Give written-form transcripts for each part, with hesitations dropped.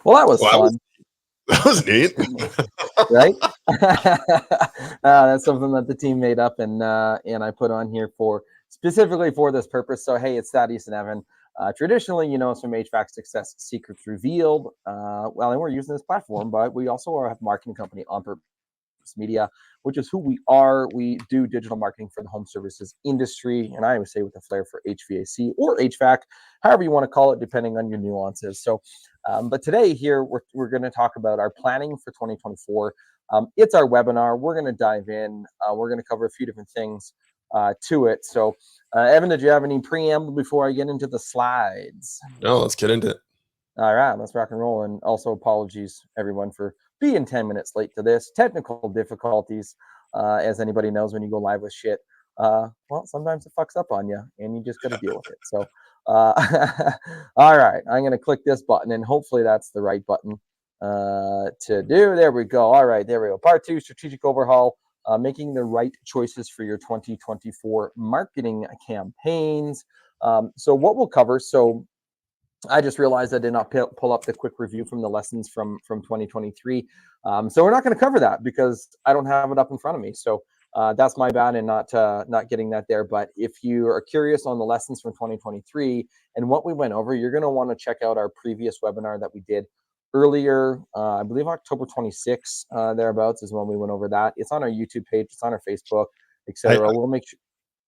Well, that was fun. That was neat. Right? That's something that the team made up and I put on here for specifically for this purpose. So, hey, it's Thaddeus and Evan. Traditionally, you know us from HVAC Success Secrets Revealed. Well, and we're using this platform, but we also are a marketing company on purpose media, which is who we are. We do digital marketing for the home services industry, and I always say with a flair for HVAC or HVAC, however you want to call it, depending on your nuances. So, but today here we're going to talk about our planning for 2024. It's our webinar. We're going to dive in. We're going to cover a few different things to it. So, Evan, did you have any preamble before I get into the slides? No, let's get into it. All right, let's rock and roll. And also apologies, everyone, for being 10 minutes late to this. Technical difficulties, as anybody knows when you go live with shit. Well, sometimes it fucks up on you, and you just got to deal with it. So, all right, I'm going to click this button, and hopefully that's the right button to do. There we go. All right, there we go. Part 2, strategic overhaul, making the right choices for your 2024 marketing campaigns. So what we'll cover, so I just realized I did not pull up the quick review from the lessons from 2023. So we're not going to cover that because I don't have it up in front of me. So that's my bad in not getting that there. But if you are curious on the lessons from 2023 and what we went over, you're going to want to check out our previous webinar that we did earlier. I believe October 26th, thereabouts is when we went over that. It's on our YouTube page. It's on our Facebook, etc. We'll make sure.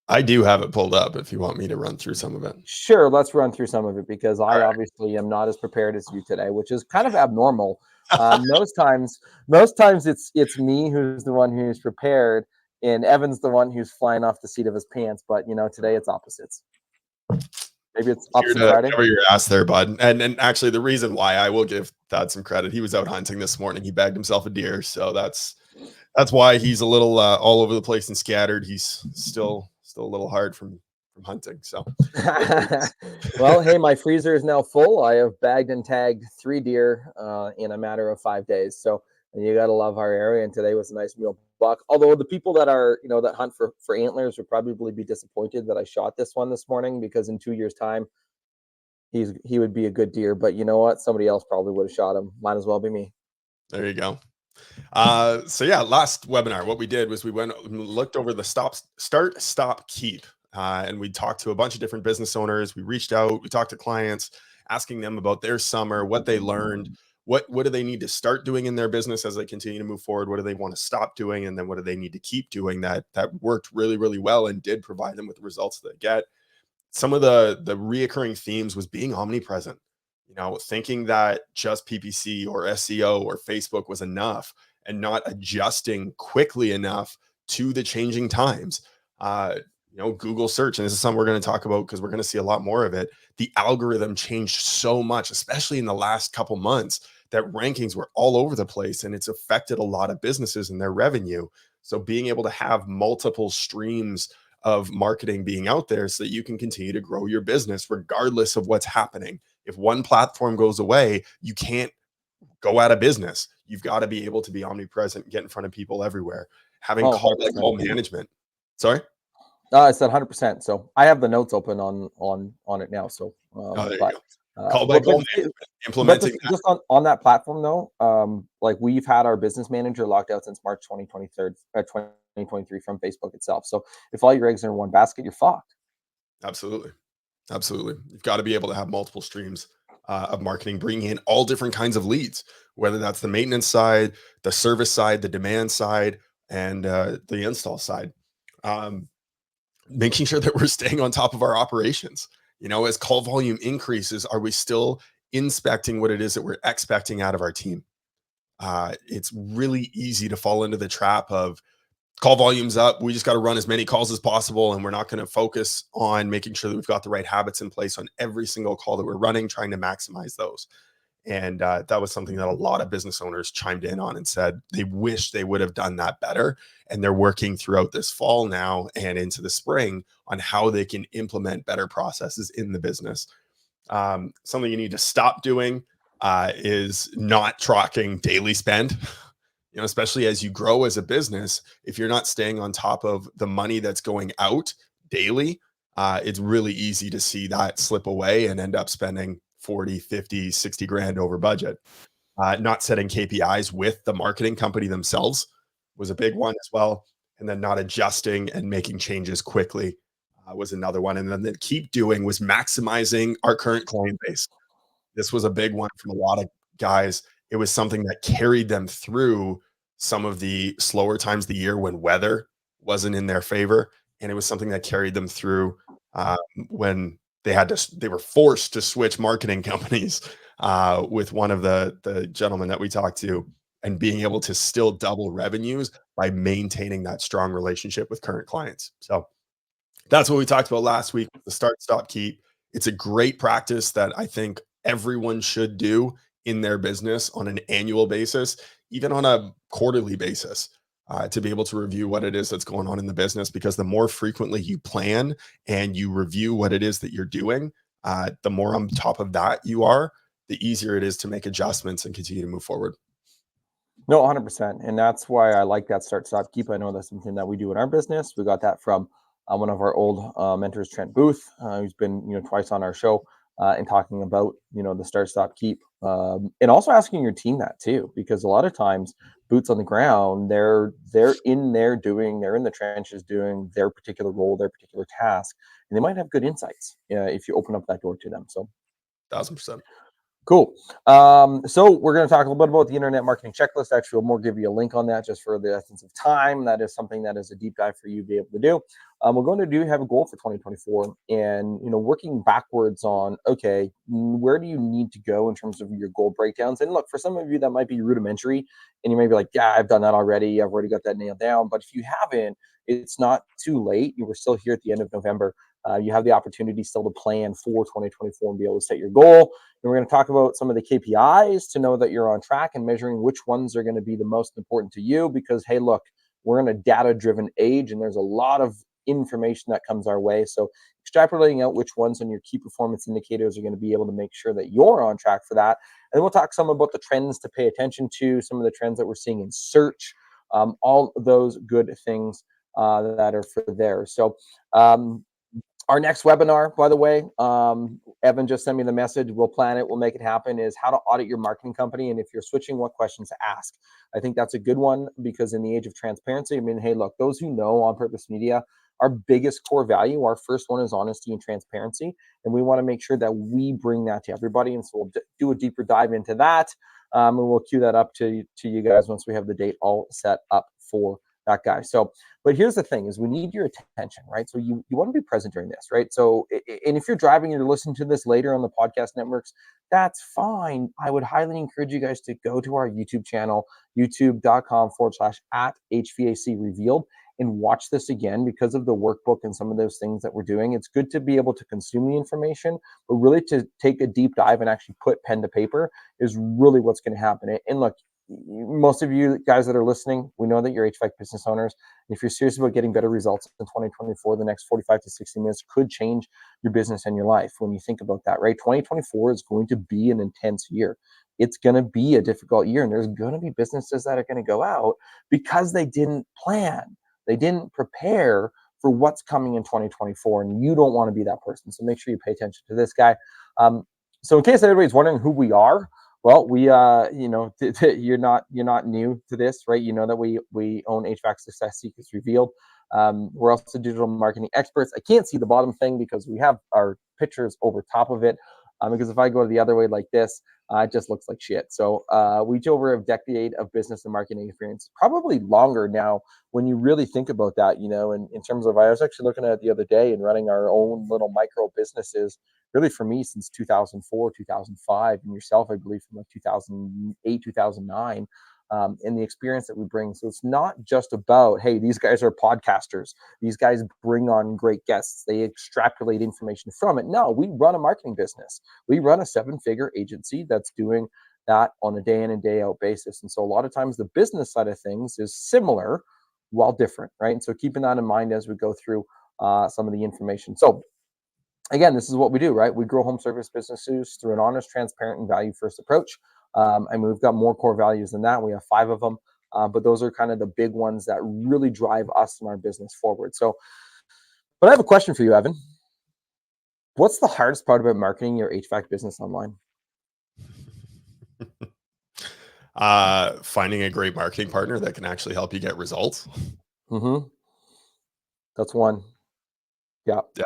I do have it pulled up if you want me to run through some of it. Sure, let's run through some of it because I obviously am not as prepared as you today, which is kind of abnormal. Most times it's me who's the one who's prepared, and Evan's the one who's flying off the seat of his pants. But you know, today it's opposites. Maybe it's opposite Friday. Cover your ass there, bud. And actually, the reason why I will give Thad some credit, he was out hunting this morning. He bagged himself a deer, so that's why he's a little all over the place and scattered. He's still a little hard from hunting. So, well, hey, my freezer is now full. I have bagged and tagged 3 deer in a matter of 5 days. So you got to love our area. And today was a nice meal buck. Although the people that are, that hunt for antlers would probably be disappointed that I shot this one this morning, because in 2 years' time, he would be a good deer. But you know what? Somebody else probably would have shot him. Might as well be me. There you go. So yeah, last webinar, what we did was we looked over the start, stop, keep. And we talked to a bunch of different business owners. We reached out, we talked to clients, asking them about their summer, what they learned, what do they need to start doing in their business as they continue to move forward? What do they want to stop doing? And then what do they need to keep doing that worked really, really well and did provide them with the results that they get? Some of the reoccurring themes was being omnipresent, thinking that just PPC or SEO or Facebook was enough and not adjusting quickly enough to the changing times. Google search, and this is something we're going to talk about because we're going to see a lot more of it. The algorithm changed so much, especially in the last couple months, that rankings were all over the place, and it's affected a lot of businesses and their revenue. So being able to have multiple streams of marketing being out there so that you can continue to grow your business regardless of what's happening. If one platform goes away, you can't go out of business. You've got to be able to be omnipresent, get in front of people everywhere. Having call management. Sorry? I said 100%. So I have the notes open on it now. So, there you go. Call by call implementing just on that platform though, like we've had our business manager locked out since March 2023 from Facebook itself. So if all your eggs are in one basket, you're fucked. Absolutely. You've got to be able to have multiple streams of marketing, bringing in all different kinds of leads, whether that's the maintenance side, the service side, the demand side, and the install side. Making sure that we're staying on top of our operations. As call volume increases, are we still inspecting what it is that we're expecting out of our team? It's really easy to fall into the trap of call volume's up. We just got to run as many calls as possible. And we're not going to focus on making sure that we've got the right habits in place on every single call that we're running, trying to maximize those. And that was something that a lot of business owners chimed in on and said they wish they would have done that better. And they're working throughout this fall now and into the spring on how they can implement better processes in the business. Something you need to stop doing is not tracking daily spend. You know, especially as you grow as a business, if you're not staying on top of the money that's going out daily, it's really easy to see that slip away and end up spending 40, 50, 60 grand over budget. Not setting KPIs with the marketing company themselves was a big one as well. And then not adjusting and making changes quickly was another one. And then the keep doing was maximizing our current client base. This was a big one from a lot of guys. It was something that carried them through some of the slower times of the year when weather wasn't in their favor, and it was something that carried them through um, when they were forced to switch marketing companies with one of the gentlemen that we talked to, and being able to still double revenues by maintaining that strong relationship with current clients. So that's what we talked about last week, the start, stop, keep. It's a great practice that I think everyone should do in their business on an annual basis, even on a quarterly basis, to be able to review what it is that's going on in the business. Because the more frequently you plan and you review what it is that you're doing, the more on top of that you are, the easier it is to make adjustments and continue to move forward. No, 100%. And that's why I like that start, stop, keep. I know that's something that we do in our business. We got that from one of our old mentors, Trent Booth, who's been, twice on our show and talking about, the start, stop, keep. And also asking your team that too, because a lot of times boots on the ground, they're in there they're in the trenches doing their particular role, their particular task, and they might have good insights if you open up that door to them. So 1000%. cool. So we're going to talk a little bit about the internet marketing checklist. Actually, we'll more give you a link on that just for the essence of time. That is something that is a deep dive for you to be able to do. We're going to have a goal for 2024, and working backwards on, okay, where do you need to go in terms of your goal breakdowns? And look, for some of you that might be rudimentary, and you may be like, yeah, I've done that already. I've already got that nailed down. But if you haven't, it's not too late. You were still here at the end of November. You have the opportunity still to plan for 2024 and be able to set your goal. And we're going to talk about some of the KPIs to know that you're on track and measuring which ones are going to be the most important to you. Because, hey, look, we're in a data-driven age, and there's a lot of information that comes our way. So extrapolating out which ones on your key performance indicators are going to be able to make sure that you're on track for that. And we'll talk some about the trends to pay attention to, some of the trends that we're seeing in search, all those good things that are for there. So our next webinar, by the way, Evan just sent me the message. We'll plan it. We'll make it happen. Is how to audit your marketing company, and if you're switching, what questions to ask. I think that's a good one because in the age of transparency, I mean, hey, look, those who know On Purpose Media, our biggest core value, our first one is honesty and transparency, and we want to make sure that we bring that to everybody. And so we'll do a deeper dive into that, and we'll cue that up to you guys once we have the date all set up for that guy. So, but here's the thing is we need your attention, right? So you want to be present during this, right? So, and if you're driving and you're listening to this later on the podcast networks, that's fine. I would highly encourage you guys to go to our YouTube channel, youtube.com/at HVAC revealed, and watch this again because of the workbook and some of those things that we're doing. It's good to be able to consume the information, but really to take a deep dive and actually put pen to paper is really what's going to happen. And look, most of you guys that are listening, we know that you're HVAC business owners. If you're serious about getting better results in 2024, the next 45 to 60 minutes could change your business and your life when you think about that, right? 2024 is going to be an intense year. It's going to be a difficult year, and there's going to be businesses that are going to go out because they didn't plan. They didn't prepare for what's coming in 2024, and you don't want to be that person. So make sure you pay attention to this guy. So in case everybody's wondering who we are, well, we, you're not new to this, right? You know that we own HVAC Success Secrets Revealed. We're also digital marketing experts. I can't see the bottom thing because we have our pictures over top of it. Because if I go the other way like this, it just looks like shit. So we do over a decade of business and marketing experience, probably longer now when you really think about that, in terms of, I was actually looking at it the other day and running our own little micro businesses really for me since 2004, 2005, and yourself, I believe, from like 2008, 2009, and the experience that we bring. So it's not just about, hey, these guys are podcasters. These guys bring on great guests. They extrapolate information from it. No, we run a marketing business. We run a 7-figure agency that's doing that on a day in and day out basis. And so a lot of times the business side of things is similar while different, right? And so keeping that in mind as we go through some of the information. So again, this is what we do, right? We grow home service businesses through an honest, transparent, and value-first approach. And we've got more core values than that. We have 5 of them. But those are kind of the big ones that really drive us and our business forward. So, but I have a question for you, Evan. What's the hardest part about marketing your HVAC business online? Finding a great marketing partner that can actually help you get results. Mm-hmm. That's one. Yeah. Yeah.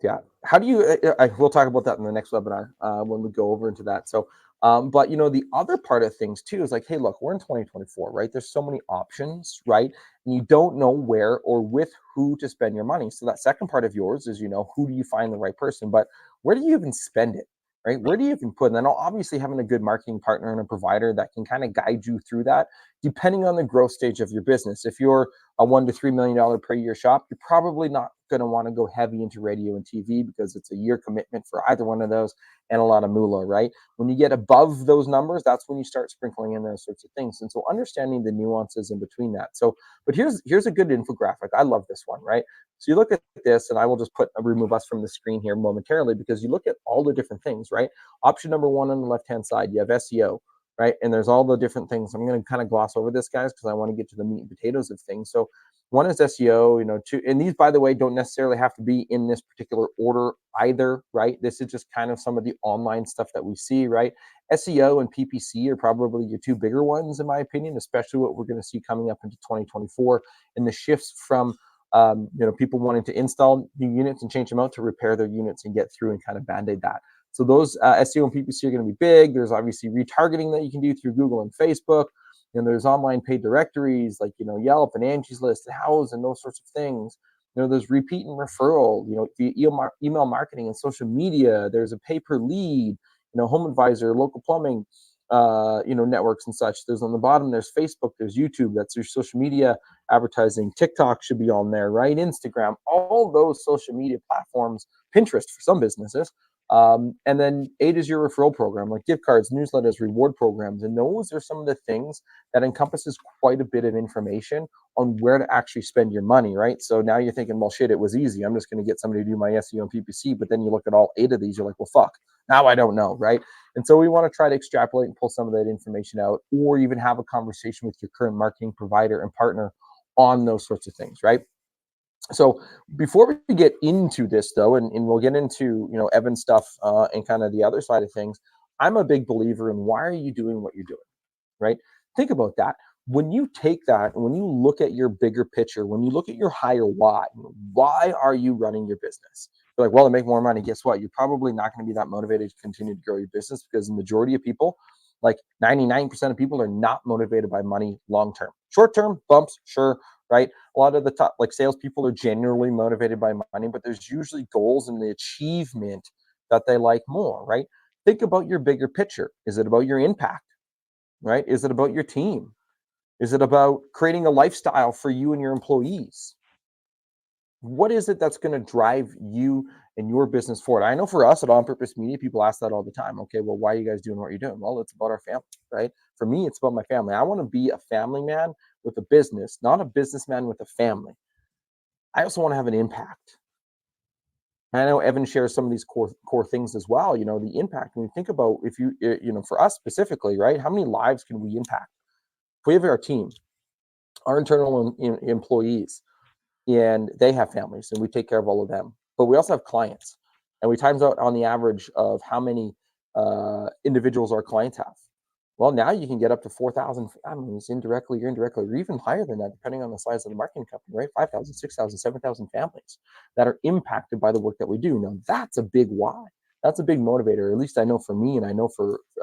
Yeah. How do you, we'll talk about that in the next webinar when we go over into that. So, but the other part of things too is like, hey, look, we're in 2024, right? There's so many options, right? And you don't know where or with who to spend your money. So that second part of yours is, who do you find the right person, but where do you even spend it? Right? Where do you even put? And then obviously having a good marketing partner and a provider that can kind of guide you through that, depending on the growth stage of your business. If you're a $1 to $3 million per year shop, you're probably not going to want to go heavy into radio and TV because it's a year commitment for either one of those and a lot of moolah, right? When you get above those numbers, that's when you start sprinkling in those sorts of things. And so understanding the nuances in between that. So, but here's a good infographic. I love this one, right? So you look at this, and I will just remove us from the screen here momentarily because you look at all the different things, right? Option number one on the left-hand side, you have SEO, right? And there's all the different things. I'm going to kind of gloss over this, guys, because I want to get to the meat and potatoes of things. So one is SEO, two, and these, by the way, don't necessarily have to be in this particular order either, right? This is just kind of some of the online stuff that we see, right? SEO and PPC are probably your two bigger ones, in my opinion, especially what we're going to see coming up into 2024 and the shifts from people wanting to install new units and change them out to repair their units and get through and kind of band-aid that. So those SEO and PPC are going to be big. There's obviously retargeting that you can do through Google and Facebook. And there's online paid directories like, Yelp and Angie's List and Houzz and those sorts of things. There's repeat and referral, via email marketing and social media. There's a pay per lead, Home Advisor, local plumbing, networks and such. There's on the bottom, there's Facebook, there's YouTube, that's your social media advertising. TikTok should be on there, right? Instagram, all those social media platforms, Pinterest for some businesses. And then 8 is your referral program, like gift cards, newsletters, reward programs. And those are some of the things that encompasses quite a bit of information on where to actually spend your money, right? So now you're thinking, well, shit, it was easy. I'm just going to get somebody to do my SEO and PPC. But then you look at all 8 of these, you're like, well, fuck, now I don't know, right? And so we want to try to extrapolate and pull some of that information out, or even have a conversation with your current marketing provider and partner on those sorts of things, right? So before we get into this though, and we'll get into, Evan's stuff and kind of the other side of things, I'm a big believer in why are you doing what you're doing, right? Think about that. When you take that, when you look at your bigger picture, when you look at your higher why are you running your business? You're like, well, to make more money. Guess what? You're probably not going to be that motivated to continue to grow your business because the majority of people, like 99% of people, are not motivated by money long term. Short term bumps, sure, right? A lot of the top, like salespeople, are generally motivated by money, but there's usually goals and the achievement that they like more, right? Think about your bigger picture. Is it about your impact, right? Is it about your team? Is it about creating a lifestyle for you and your employees? What is it that's going to drive you and your business forward? I know for us at On Purpose Media, people ask that all the time. Okay, well, why are you guys doing what you're doing? Well, it's about our family, right? For me, it's about my family. I want to be a family man with a business, not a businessman with a family. I also want to have an impact. And I know Evan shares some of these core things as well. The impact. When you think about, if you, for us specifically, right? How many lives can we impact? If we have our team, our internal employees, and they have families, and we take care of all of them. But we also have clients, and we times out on the average of how many individuals our clients have. Well, now you can get up to 4,000 families indirectly or indirectly, or even higher than that, depending on the size of the marketing company, right? 5,000, 6,000, 7,000 families that are impacted by the work that we do. Now, that's a big why. That's a big motivator. At least I know for me, and I know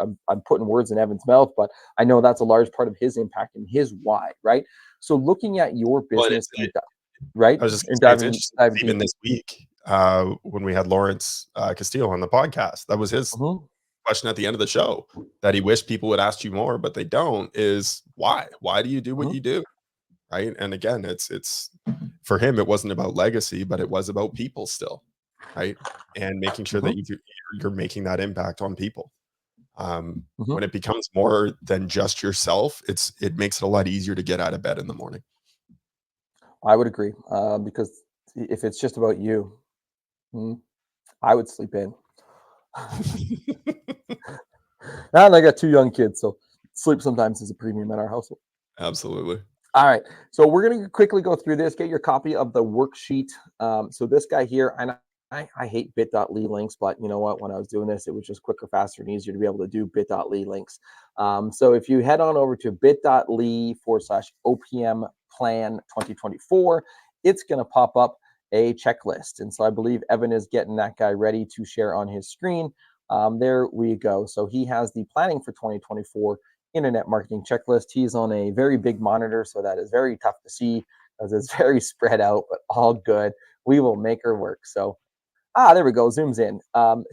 I'm putting words in Evan's mouth, but I know that's a large part of his impact and his why, right? So looking at your Well, business, right, I was just and gonna say, it's diving interesting, diving even deep. this week, when we had Lawrence Castillo on the podcast, that was his Mhm, question at the end of the show, that he wished people would ask you more, but they don't, is why? Why do you do what mhm, you do? Right. And again, it's for him, it wasn't about legacy, but it was about people still. Right. And making sure mhm, that you're making that impact on people. mhm. When it becomes more than just yourself, it makes it a lot easier to get out of bed in the morning. I would agree, because if it's just about you, mm, I would sleep in. And I got 2 young kids, so sleep sometimes is a premium at our household. Absolutely. All right, so we're going to quickly go through this. Get your copy of the worksheet. So this guy here, and I hate bit.ly links, but you know what? When I was doing this, it was just quicker, faster, and easier to be able to do bit.ly links. So if you head on over to bit.ly/OPM plan 2024, it's going to pop up a checklist. And so I believe Evan is getting that guy ready to share on his screen. There we go. So he has the planning for 2024 internet marketing checklist. He's on a very big monitor, so that is very tough to see because it's very spread out, but all good. We will make her work. So, there we go. Zooms in. Um,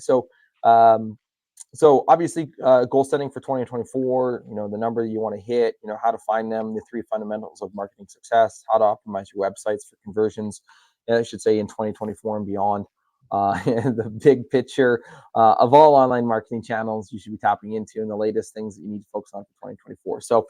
so obviously, goal setting for 2024, the number you want to hit, how to find them, the 3 fundamentals of marketing success, how to optimize your websites for conversions, I should say in 2024 and beyond. The big picture of all online marketing channels you should be tapping into, and the latest things that you need to focus on for 2024. So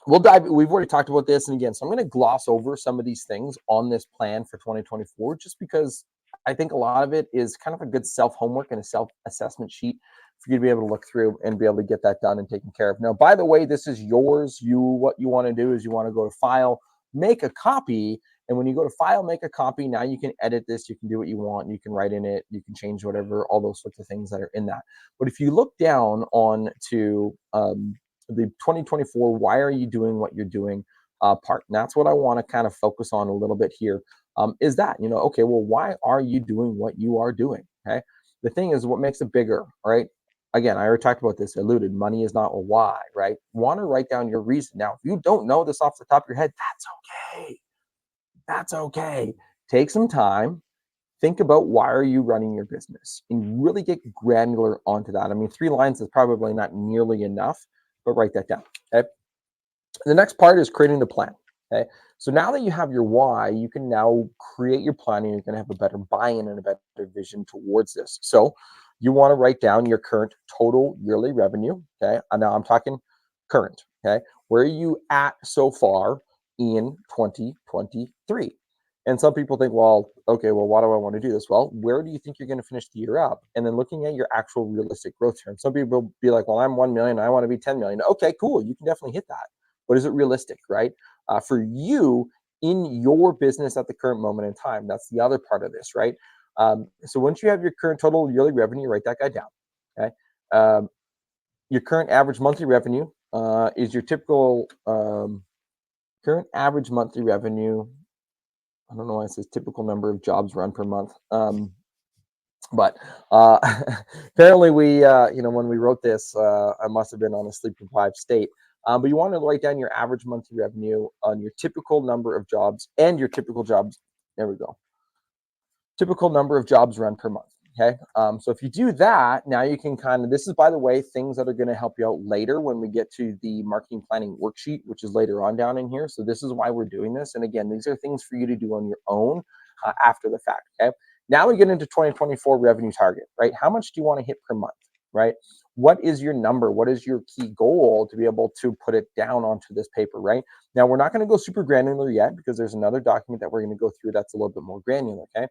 we've already talked about this. And again, so I'm going to gloss over some of these things on this plan for 2024, just because I think a lot of it is kind of a good self-homework and a self-assessment sheet for you to be able to look through and be able to get that done and taken care of. Now, by the way, this is yours. What you want to do is you want to go to File, make a copy. And when you go to File, make a copy, now you can edit this. You can do what you want. You can write in it. You can change whatever, all those sorts of things that are in that. But if you look down on to the 2024, why are you doing what you're doing part? And that's what I want to kind of focus on a little bit here. Is that, okay, well, why are you doing what you are doing? Okay. The thing is, what makes it bigger, right? Again, I already talked about this, alluded, money is not a why, right? Want to write down your reason. Now, if you don't know this off the top of your head, that's okay. That's okay. Take some time, think about why are you running your business and really get granular onto that. I mean, 3 lines is probably not nearly enough, but write that down. Okay. The next part is creating the plan. Okay. So now that you have your why, you can now create your plan and you're going to have a better buy-in and a better vision towards this. So you want to write down your current total yearly revenue. Okay. And now I'm talking current. Okay. Where are you at so far in 2023? And some people think, well, okay, well, why do I want to do this? Well, where do you think you're going to finish the year up? And then looking at your actual realistic growth terms. Some people will be like, well, I'm 1 million. I want to be 10 million. Okay, cool. You can definitely hit that. But is it realistic, right? For you in your business at the current moment in time, that's the other part of this, right? So once you have your current total yearly revenue, write that guy down. Okay. Your current average monthly revenue is your typical current average monthly revenue. I don't know why it says typical number of jobs run per month. But apparently when we wrote this, I must have been on a sleep-deprived state. But you want to write down your average monthly revenue on your typical number of jobs and your typical jobs. There we go. Typical number of jobs run per month. Okay. So if you do that, now you can this is, by the way, things that are going to help you out later when we get to the marketing planning worksheet, which is later on down in here. So this is why we're doing this. And again, these are things for you to do on your own after the fact. Okay. Now we get into 2024 revenue target, right? How much do you want to hit per month, right? What is your number? What is your key goal to be able to put it down onto this paper, right? Now, we're not going to go super granular yet because there's another document that we're going to go through that's a little bit more granular, okay?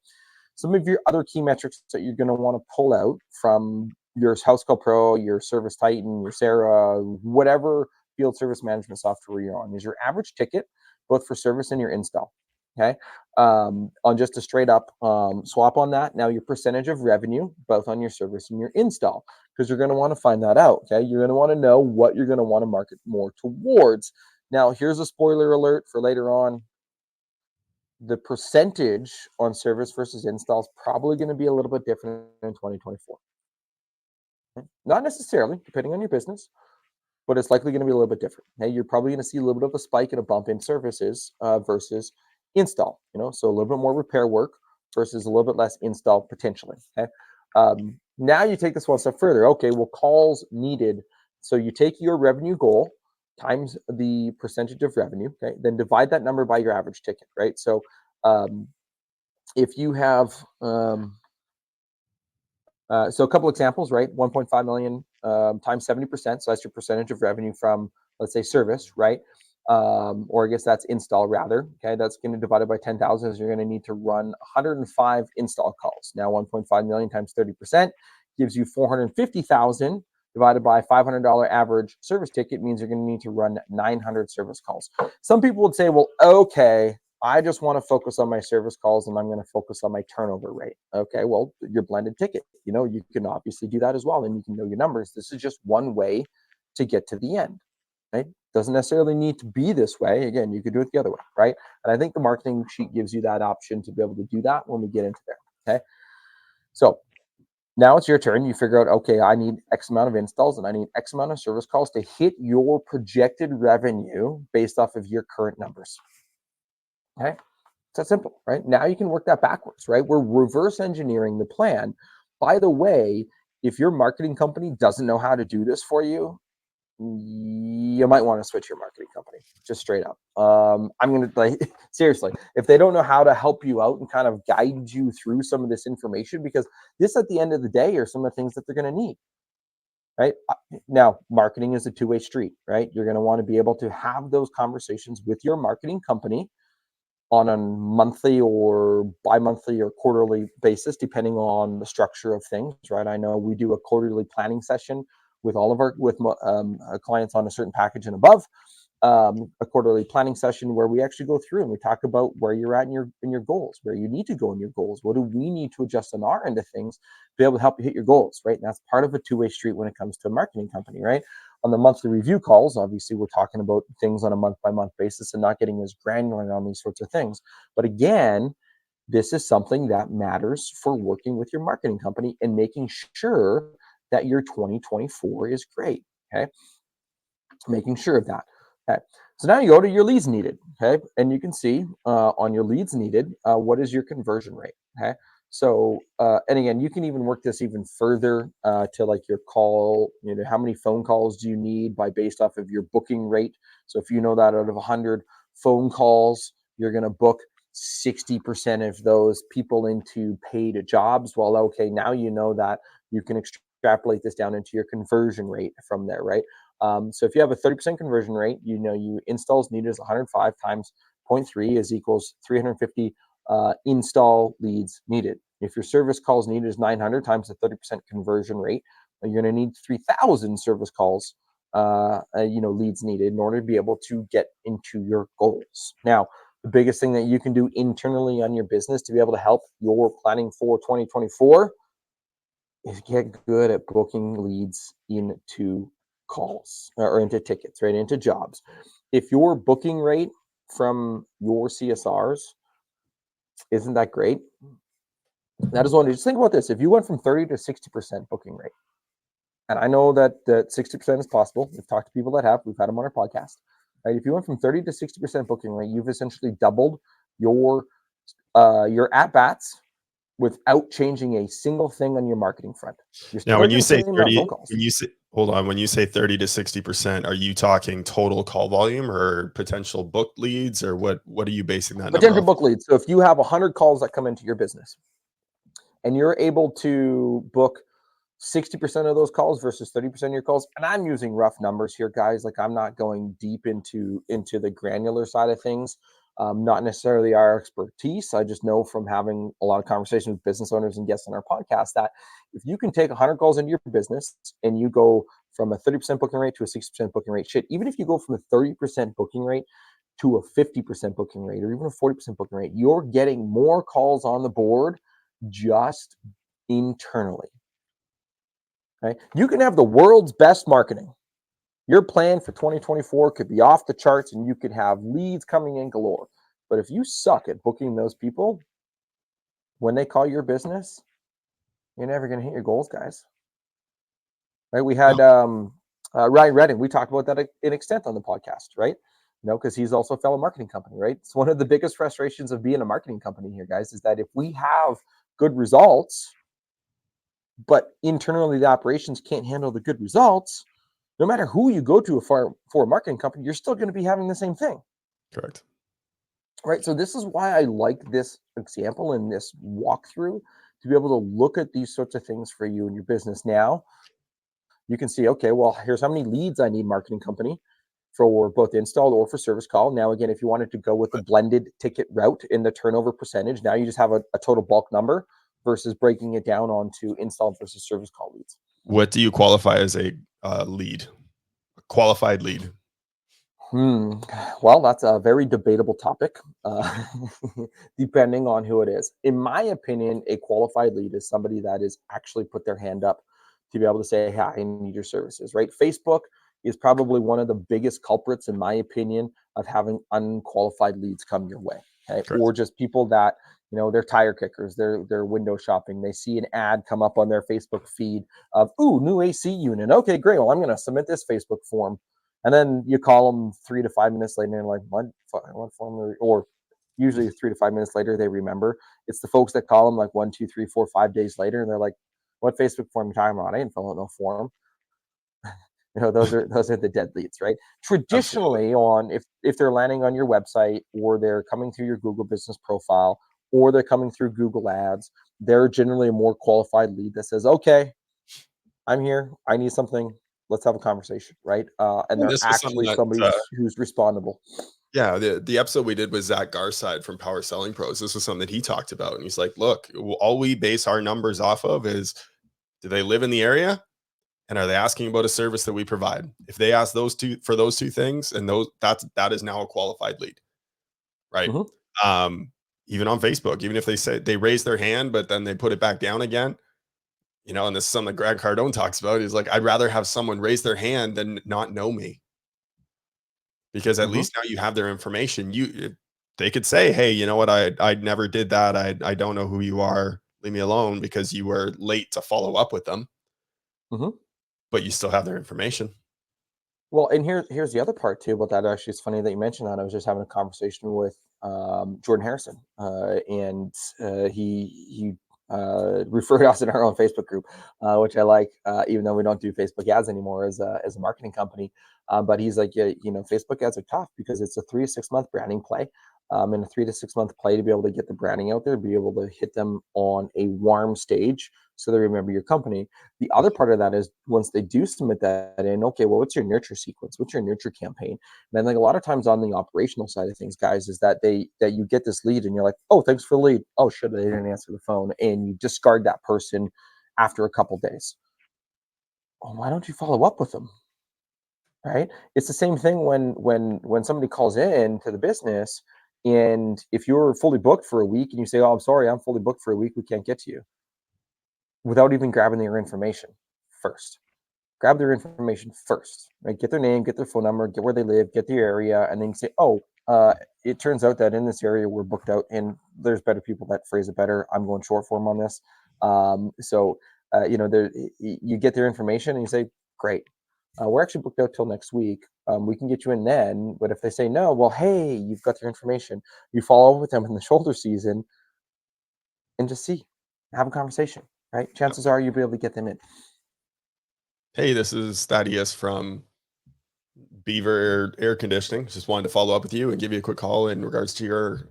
Some of your other key metrics that you're going to want to pull out from your House Call Pro, your Service Titan, your Sarah, whatever field service management software you're on, is your average ticket, both for service and your install. Okay. On just a straight up swap on that. Now your percentage of revenue, both on your service and your install, because you're going to want to find that out. Okay. You're going to want to know what you're going to want to market more towards. Now, here's a spoiler alert for later on. The percentage on service versus install is probably going to be a little bit different in 2024. Okay? Not necessarily, depending on your business, but it's likely going to be a little bit different. Okay? You're probably going to see a little bit of a spike and a bump in services versus install. So a little bit more repair work versus a little bit less install potentially. Okay. Now you take this one step further. Okay, well, calls needed. So you take your revenue goal times the percentage of revenue. Okay, then divide that number by your average ticket. Right. So if you have so a couple examples, right? 1.5 million times 70%. So that's your percentage of revenue from, let's say, service, right? Or I guess that's install rather. Okay, that's going to divide it by 10,000. So you're going to need to run 105 install calls. Now 1.5 million times 30% gives you 450,000 divided by $500 average service ticket means you're going to need to run 900 service calls. Some people would say, well, okay, I just want to focus on my service calls and I'm going to focus on my turnover rate. Okay, well, your blended ticket, you can obviously do that as well, and you can know your numbers. This is just one way to get to the end, right? Doesn't necessarily need to be this way. Again, you could do it the other way, right? And I think the marketing sheet gives you that option to be able to do that when we get into there, okay? So now it's your turn. You figure out, okay, I need X amount of installs and I need X amount of service calls to hit your projected revenue based off of your current numbers. Okay, it's that simple, right? Now you can work that backwards, right? We're reverse engineering the plan. By the way, if your marketing company doesn't know how to do this for you, you might want to switch your marketing company, just straight up. I'm going to seriously, if they don't know how to help you out and kind of guide you through some of this information, because this at the end of the day are some of the things that they're going to need, right? Now, marketing is a two-way street, right? You're going to want to be able to have those conversations with your marketing company on a monthly or bi-monthly or quarterly basis, depending on the structure of things, right? I know we do a quarterly planning session with all of our clients on a certain package and above, a quarterly planning session where we actually go through and we talk about where you're at in your goals, where you need to go in your goals. What do we need to adjust on our end of things to be able to help you hit your goals, right? And that's part of a two-way street when it comes to a marketing company, right? On the monthly review calls, obviously, we're talking about things on a month-by-month basis and not getting as granular on these sorts of things. But again, this is something that matters for working with your marketing company and making sure that your 2024 is great, okay? Making sure of that. Okay. So now you go to your leads needed, okay? And you can see on your leads needed, what is your conversion rate, okay? So, and again, you can even work this even further to like your call, how many phone calls do you need based off of your booking rate. So if you know that out of 100 phone calls, you're going to book 60% of those people into paid jobs. Well, okay, now you know that you can extrapolate this down into your conversion rate from there, right? So if you have a 30% conversion rate, you installs needed is 105 times 0.3 is equals 350 install leads needed. If your service calls needed is 900 times the 30% conversion rate, you're going to need 3,000 service calls, leads needed in order to be able to get into your goals. Now, the biggest thing that you can do internally on your business to be able to help your planning for 2024 is get good at booking leads into calls or into tickets, right? Into jobs. If your booking rate from your CSRs isn't that great, that is one. Just think about this. If you went from 30 to 60% booking rate, and I know that 60% is possible. We've talked to people that have. We've had them on our podcast. Right? If you went from 30 to 60% booking rate, you've essentially doubled your at-bats without changing a single thing on your marketing front. You're Now, still when you getting the say same amount of 30, phone calls. hold on, when you say 30 to 60%, are you talking total call volume or potential book leads, or what are you basing that number Potential off? book leads. So if you have 100 calls that come into your business and you're able to book 60% of those calls versus 30% of your calls, and I'm using rough numbers here, guys. Like I'm not going deep into the granular side of things. Not necessarily our expertise. I just know from having a lot of conversations with business owners and guests on our podcast that if you can take 100 calls into your business and you go from a 30% booking rate to a 60% booking rate, even if you go from a 30% booking rate to a 50% booking rate or even a 40% booking rate, you're getting more calls on the board just internally. Okay? You can have the world's best marketing. Your plan for 2024 could be off the charts and you could have leads coming in galore. But if you suck at booking those people, when they call your business, you're never going to hit your goals, guys. Right? We had Ryan Redding. We talked about that in extent on the podcast, right? Because he's also a fellow marketing company, right? It's one of the biggest frustrations of being a marketing company here, guys, is that if we have good results, but internally the operations can't handle the good results, no matter who you go to for a marketing company, you're still going to be having the same thing. Correct. Right. So this is why I like this example and this walkthrough to be able to look at these sorts of things for you and your business. Now you can see, okay, well, here's how many leads I need marketing company for both install or for service call. Now, again, if you wanted to go with the blended ticket route in the turnover percentage, now you just have a total bulk number versus breaking it down onto install versus service call leads. What do you qualify as a lead? A qualified lead? Hmm. Well, that's a very debatable topic, depending on who it is. In my opinion, a qualified lead is somebody that is actually put their hand up to be able to say, "Hey, I need your services." Right? Facebook is probably one of the biggest culprits, in my opinion, of having unqualified leads come your way. Okay, or Correct. just people that they're tire kickers, they're window shopping. They see an ad come up on their Facebook feed of, "Ooh, new AC unit." Okay, great. Well, I'm going to submit this Facebook form, and then you call them 3 to 5 minutes later, and like, what form? Or usually 3 to 5 minutes later, they remember. It's the folks that call them like 1, 2, 3, 4, 5 days later, and they're like, "What Facebook form are you talking about? I didn't fill out no form." Those are the dead leads, right? Absolutely. Traditionally, on if they're landing on your website, or they're coming through your Google business profile, or they're coming through Google Ads, they're generally a more qualified lead that says, "Okay, I'm here. I need something. Let's have a conversation," right? And And they're this was something actually that somebody who's respondable. yeah, the episode we did with Zach Garside from Power Selling Pros. This was something that he talked about, and he's like, "Look, all we base our numbers off of is, do they live in the area, and are they asking about a service that we provide? If they ask those two things, and that is now a qualified lead, right? Mhm, Um, Even on Facebook, even if they say they raise their hand, but then they put it back down again, and this is something that Grant Cardone talks about. He's like, I'd rather have someone raise their hand than not know me, because at mhm, least now you have their information. They could say, "Hey, you know what? I never did that. I don't know who you are. Leave me alone," because you were late to follow up with them, mhm. but you still have their information. Well, and here's the other part too about that. Actually, it's funny that you mentioned that. I was just having a conversation with Jordan Harrison, and he referred us in our own Facebook group, which I like, even though we don't do Facebook ads anymore as a marketing company. But he's like, yeah, Facebook ads are tough because it's a 3 to 6 month branding play, and a 3 to 6 month play to be able to get the branding out there, be able to hit them on a warm stage so they remember your company. The other part of that is once they do submit that in, okay, well, what's your nurture sequence? What's your nurture campaign? And then like a lot of times on the operational side of things, guys, is that you get this lead and you're like, oh, thanks for the lead. Oh shit, they didn't answer the phone, and you discard that person after a couple days. Oh, why don't you follow up with them? Right? It's the same thing when somebody calls in to the business, and if you're fully booked for a week and you say, oh, I'm sorry, I'm fully booked for a week, we can't get to you, without even grabbing their information first. Grab their information first, right? Get their name, get their phone number, get where they live, get their area, and then you say, "Oh, it turns out that in this area we're booked out, and there's better people that phrase it better. I'm going short form on this." There you get their information and you say, "Great, we're actually booked out till next week. We can get you in then." But if they say no, well, hey, you've got their information. You follow up with them in the shoulder season and just see, have a conversation, right? Chances are you'll be able to get them in. Hey, this is Thaddeus from Beaver Air Conditioning. Just wanted to follow up with you and give you a quick call in regards to your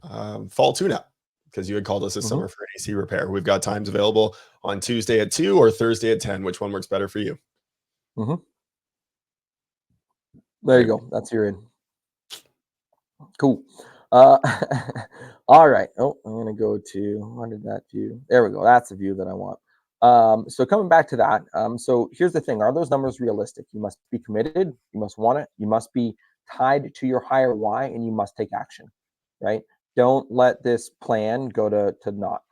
fall tune-up, because you had called us this Hmm. summer for an AC repair. We've got times available on Tuesday at 2 or Thursday at 10. Which one works better for you? Hmm. There you Great. go. That's your in. Cool. Uh, all right. Oh, I'm gonna go to, what did that view? There we go. That's the view that I want. So coming back to that. So here's the thing: are those numbers realistic? You must be committed. You must want it. You must be tied to your higher why, and you must take action. Right? Don't let this plan go to naught.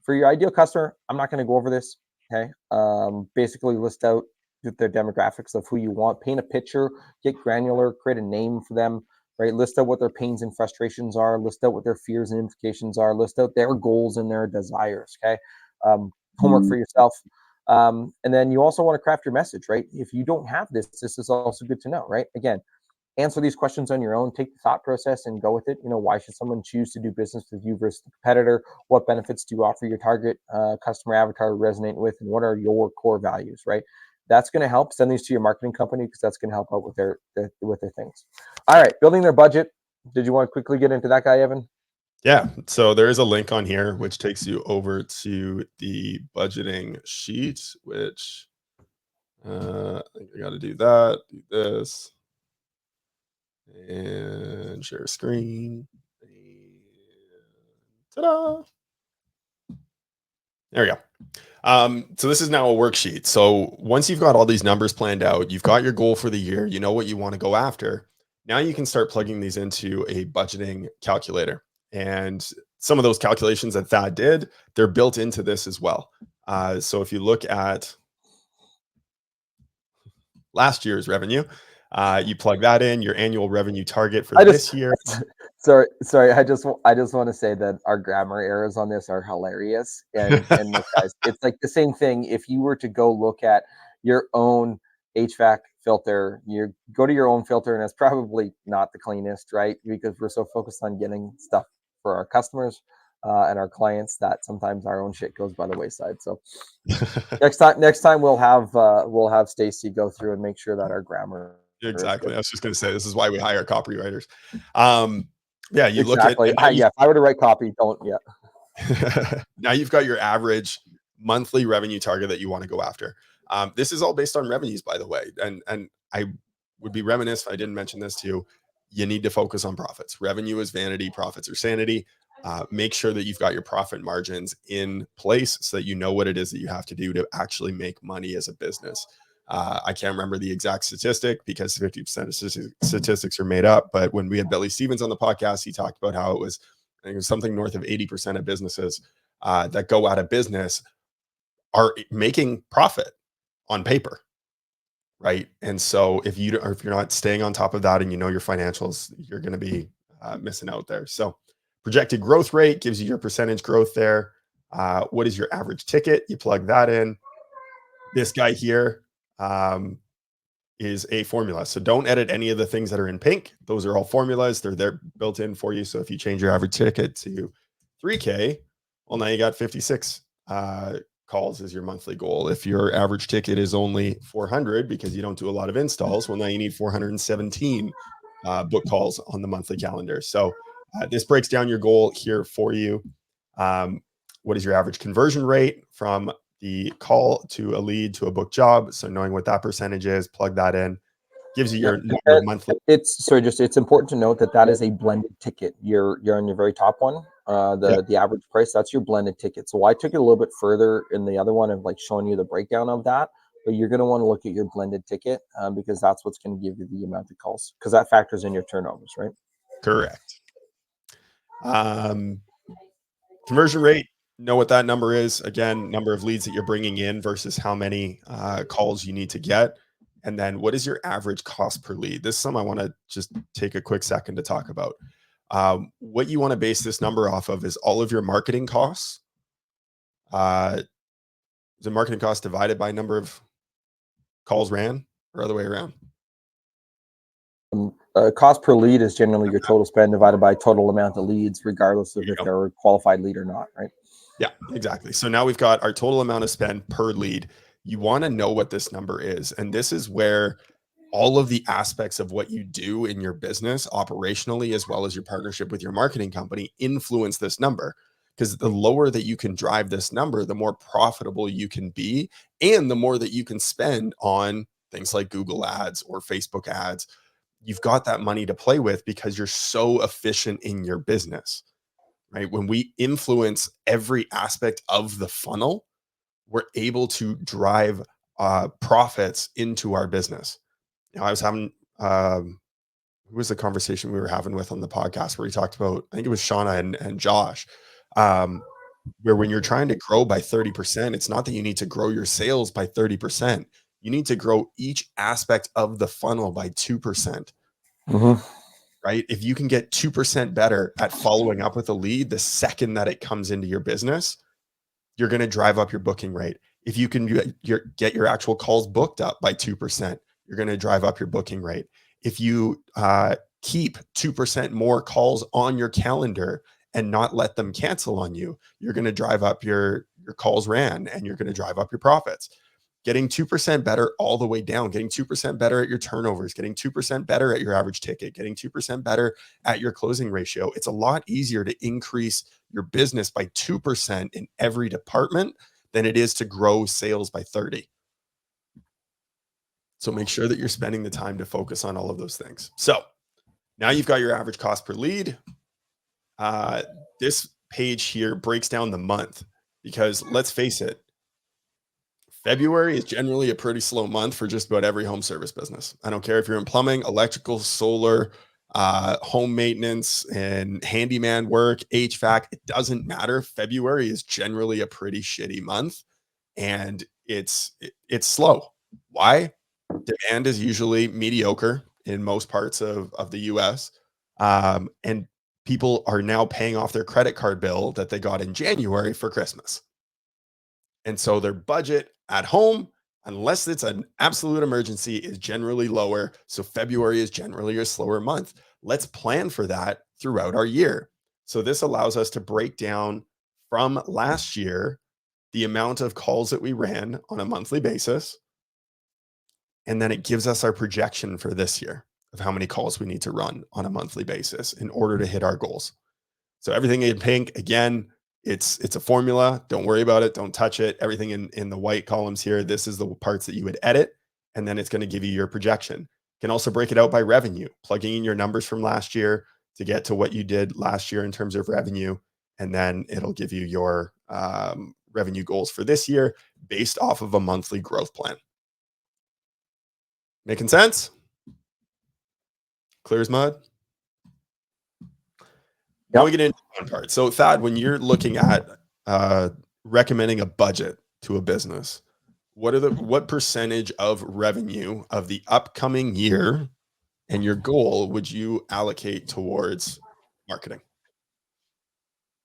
For your ideal customer, I'm not going to go over this. Okay. Basically, list out their demographics of who you want. Paint a picture. Get granular. Create a name for them, right? List out what their pains and frustrations are, list out what their fears and implications are, list out their goals and their desires. Okay. Homework for yourself. And then you also want to craft your message, right? If you don't have this is also good to know, right? Again, answer these questions on your own, take the thought process and go with it. Why should someone choose to do business with you versus the competitor? What benefits do you offer your target customer avatar to resonate with? And what are your core values, right? That's going to help. Send these to your marketing company because that's going to help out with their things. All right, building their budget. Did you want to quickly get into that guy, Evan? Yeah. So there is a link on here which takes you over to the budgeting sheet, which I think I got to do that, do this, and share screen. And ta-da! There we go. So this is now a worksheet. So once you've got all these numbers planned out, you've got your goal for the year, you know what you want to go after. Now you can start plugging these into a budgeting calculator. And some of those calculations that Thad did, they're built into this as well. So if you look at last year's revenue, you plug that in, your annual revenue target for I just this year. sorry. I just want to say that our grammar errors on this are hilarious. And look, guys, it's like the same thing. If you were to go look at your own HVAC filter, you go to your own filter, and it's probably not the cleanest, right? Because we're so focused on getting stuff for our customers and our clients that sometimes our own shit goes by the wayside. So next time we'll have Stacy go through and make sure that our grammar is Exactly. good. I was just going to say, this is why we hire copywriters. Yeah, you look at, Exactly. and now Yeah, if I were to write copy, don't. Yeah. now you've got your average monthly revenue target that you want to go after. This is all based on revenues, by the way. And I would be remiss if I didn't mention this to you. You need to focus on profits. Revenue is vanity, profits are sanity. Make sure that you've got your profit margins in place so that you know what it is that you have to do to actually make money as a business. I can't remember the exact statistic because 50% of statistics are made up. But when we had Billy Stevens on the podcast, he talked about how it was, I think it was something north of 80% of businesses that go out of business are making profit on paper, right? And so if you're not staying on top of that and you know your financials, you're going to be missing out there. So projected growth rate gives you your percentage growth there. What is your average ticket? You plug that in. This guy here is a formula. So don't edit any of the things that are in pink. Those are all formulas. They're built in for you. So if you change your average ticket to 3K, well, now you got 56 calls as your monthly goal. If your average ticket is only 400 because you don't do a lot of installs, well, now you need 417 book calls on the monthly calendar. So this breaks down your goal here for you. What is your average conversion rate from the call to a lead to a book job? So knowing what that percentage is, plug that in, gives you your monthly. It's important to note that is a blended ticket. You're on your very top one. The average price, that's your blended ticket. So I took it a little bit further in the other one of like showing you the breakdown of that, but you're going to want to look at your blended ticket because that's what's going to give you the amount of calls because that factors in your turnovers, right? Correct. Conversion rate, know what that number is. Again, number of leads that you're bringing in versus how many calls you need to get. And then what is your average cost per lead? This is something I want to just take a quick second to talk about. What you want to base this number off of is all of your marketing costs. The marketing cost divided by number of calls ran or other way around? Cost per lead is generally your total spend divided by total amount of leads, regardless of if Go. they're a qualified lead or not, right? Yeah, exactly. So now we've got our total amount of spend per lead. You want to know what this number is. And this is where all of the aspects of what you do in your business operationally, as well as your partnership with your marketing company, influence this number. Because the lower that you can drive this number, the more profitable you can be, and the more that you can spend on things like Google ads or Facebook ads. You've got that money to play with because you're so efficient in your business, right? When we influence every aspect of the funnel, we're able to drive profits into our business. I was having who was the conversation we were having with on the podcast where he talked about, I think it was Shauna and Josh, where when you're trying to grow by 30%, it's not that you need to grow your sales by 30%. You need to grow each aspect of the funnel by 2%. Mm-hmm. Right? If you can get 2% better at following up with a lead the second that it comes into your business, you're going to drive up your booking rate. If you can get your actual calls booked up by 2%, you're going to drive up your booking rate. If you keep 2% more calls on your calendar and not let them cancel on you, you're going to drive up your calls ran and you're going to drive up your profits. Getting 2% better all the way down, getting 2% better at your turnovers, getting 2% better at your average ticket, getting 2% better at your closing ratio. It's a lot easier to increase your business by 2% in every department than it is to grow sales by 30. So make sure that you're spending the time to focus on all of those things. So now you've got your average cost per lead. This page here breaks down the month because let's face it, February is generally a pretty slow month for just about every home service business. I don't care if you're in plumbing, electrical, solar, home maintenance, and handyman work, HVAC, it doesn't matter. February is generally a pretty shitty month, and it's slow. Why? Demand is usually mediocre in most parts of the US. And people are now paying off their credit card bill that they got in January for Christmas. And so their budget at home, unless it's an absolute emergency, is generally lower. So February is generally a slower month. Let's plan for that throughout our year. So this allows us to break down from last year the amount of calls that we ran on a monthly basis. And then it gives us our projection for this year of how many calls we need to run on a monthly basis in order to hit our goals. So everything in pink, again, it's a formula. Don't worry about it. Don't touch it. Everything in the white columns here, this is the parts that you would edit, and then it's going to give you your projection. You can also break it out by revenue, plugging in your numbers from last year to get to what you did last year in terms of revenue, and then it'll give you your revenue goals for this year based off of a monthly growth plan. Making sense? Clear as mud? Now we get into the fun part. So Thad, when you're looking at recommending a budget to a business, what percentage of revenue of the upcoming year and your goal would you allocate towards marketing?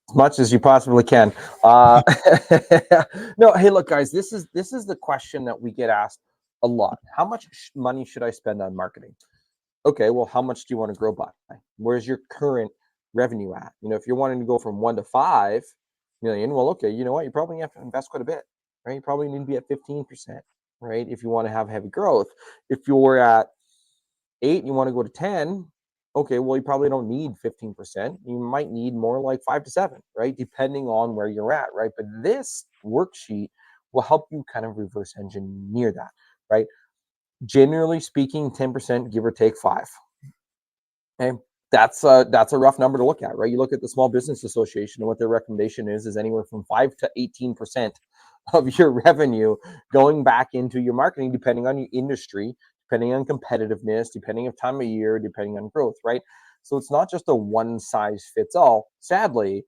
As much as you possibly can. No, hey, look, guys, this is the question that we get asked a lot. How much money should I spend on marketing? Okay, well, how much do you want to grow by? Where's your current revenue at? If you're wanting to go from 1 to 5 million, well, okay, you know what? You probably have to invest quite a bit, right? You probably need to be at 15%, right? If you want to have heavy growth. If you're at 8 and you want to go to 10, okay, well, you probably don't need 15%. You might need more like 5 to 7, right? Depending on where you're at, right? But this worksheet will help you kind of reverse engineer that, right? Generally speaking, 10%, give or take 5. Okay, that's a rough number to look at, right? You look at the Small Business Association, and what their recommendation is anywhere from 5 to 18% of your revenue going back into your marketing, depending on your industry, depending on competitiveness, depending on time of year, depending on growth, right? So it's not just a one size fits all. Sadly,